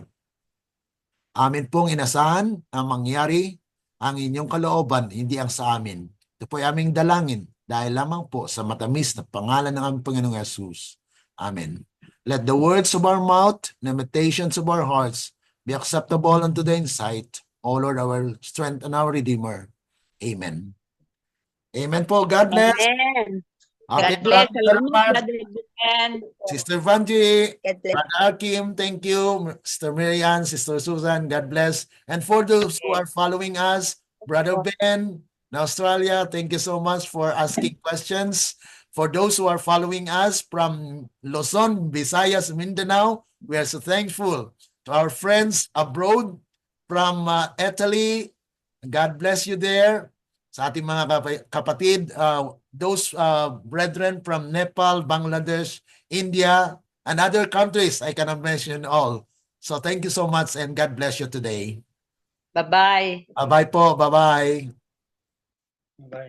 Amin pong inasahan ang mangyari ang inyong kalooban, hindi ang sa amin. Ito po ay aming dalangin dahil lamang po sa matamis na pangalan ng aming Panginoong Yesus. Amen. Let the words of our mouth, the meditations of our hearts be acceptable unto thine sight, O Lord, our strength and our Redeemer. Amen. Amen po. God bless. Amen. Okay, God bless. maraming Salamat, salamat. Brother Glenn. Sister Vanji, God bless. Brother Akim, thank you. Sister Marian, Sister Susan, God bless. And for those who are following us, Brother Ben in Australia, thank you so much for asking questions. For those who are following us from Luzon, Visayas, Mindanao, we are so thankful. To our friends abroad from Italy, God bless you there. Sa ating mga kapatid, those brethren from Nepal, Bangladesh, India, and other countries, I cannot mention all. So thank you so much and God bless you today. Bye-bye. Bye-bye po. Bye-bye. Bye.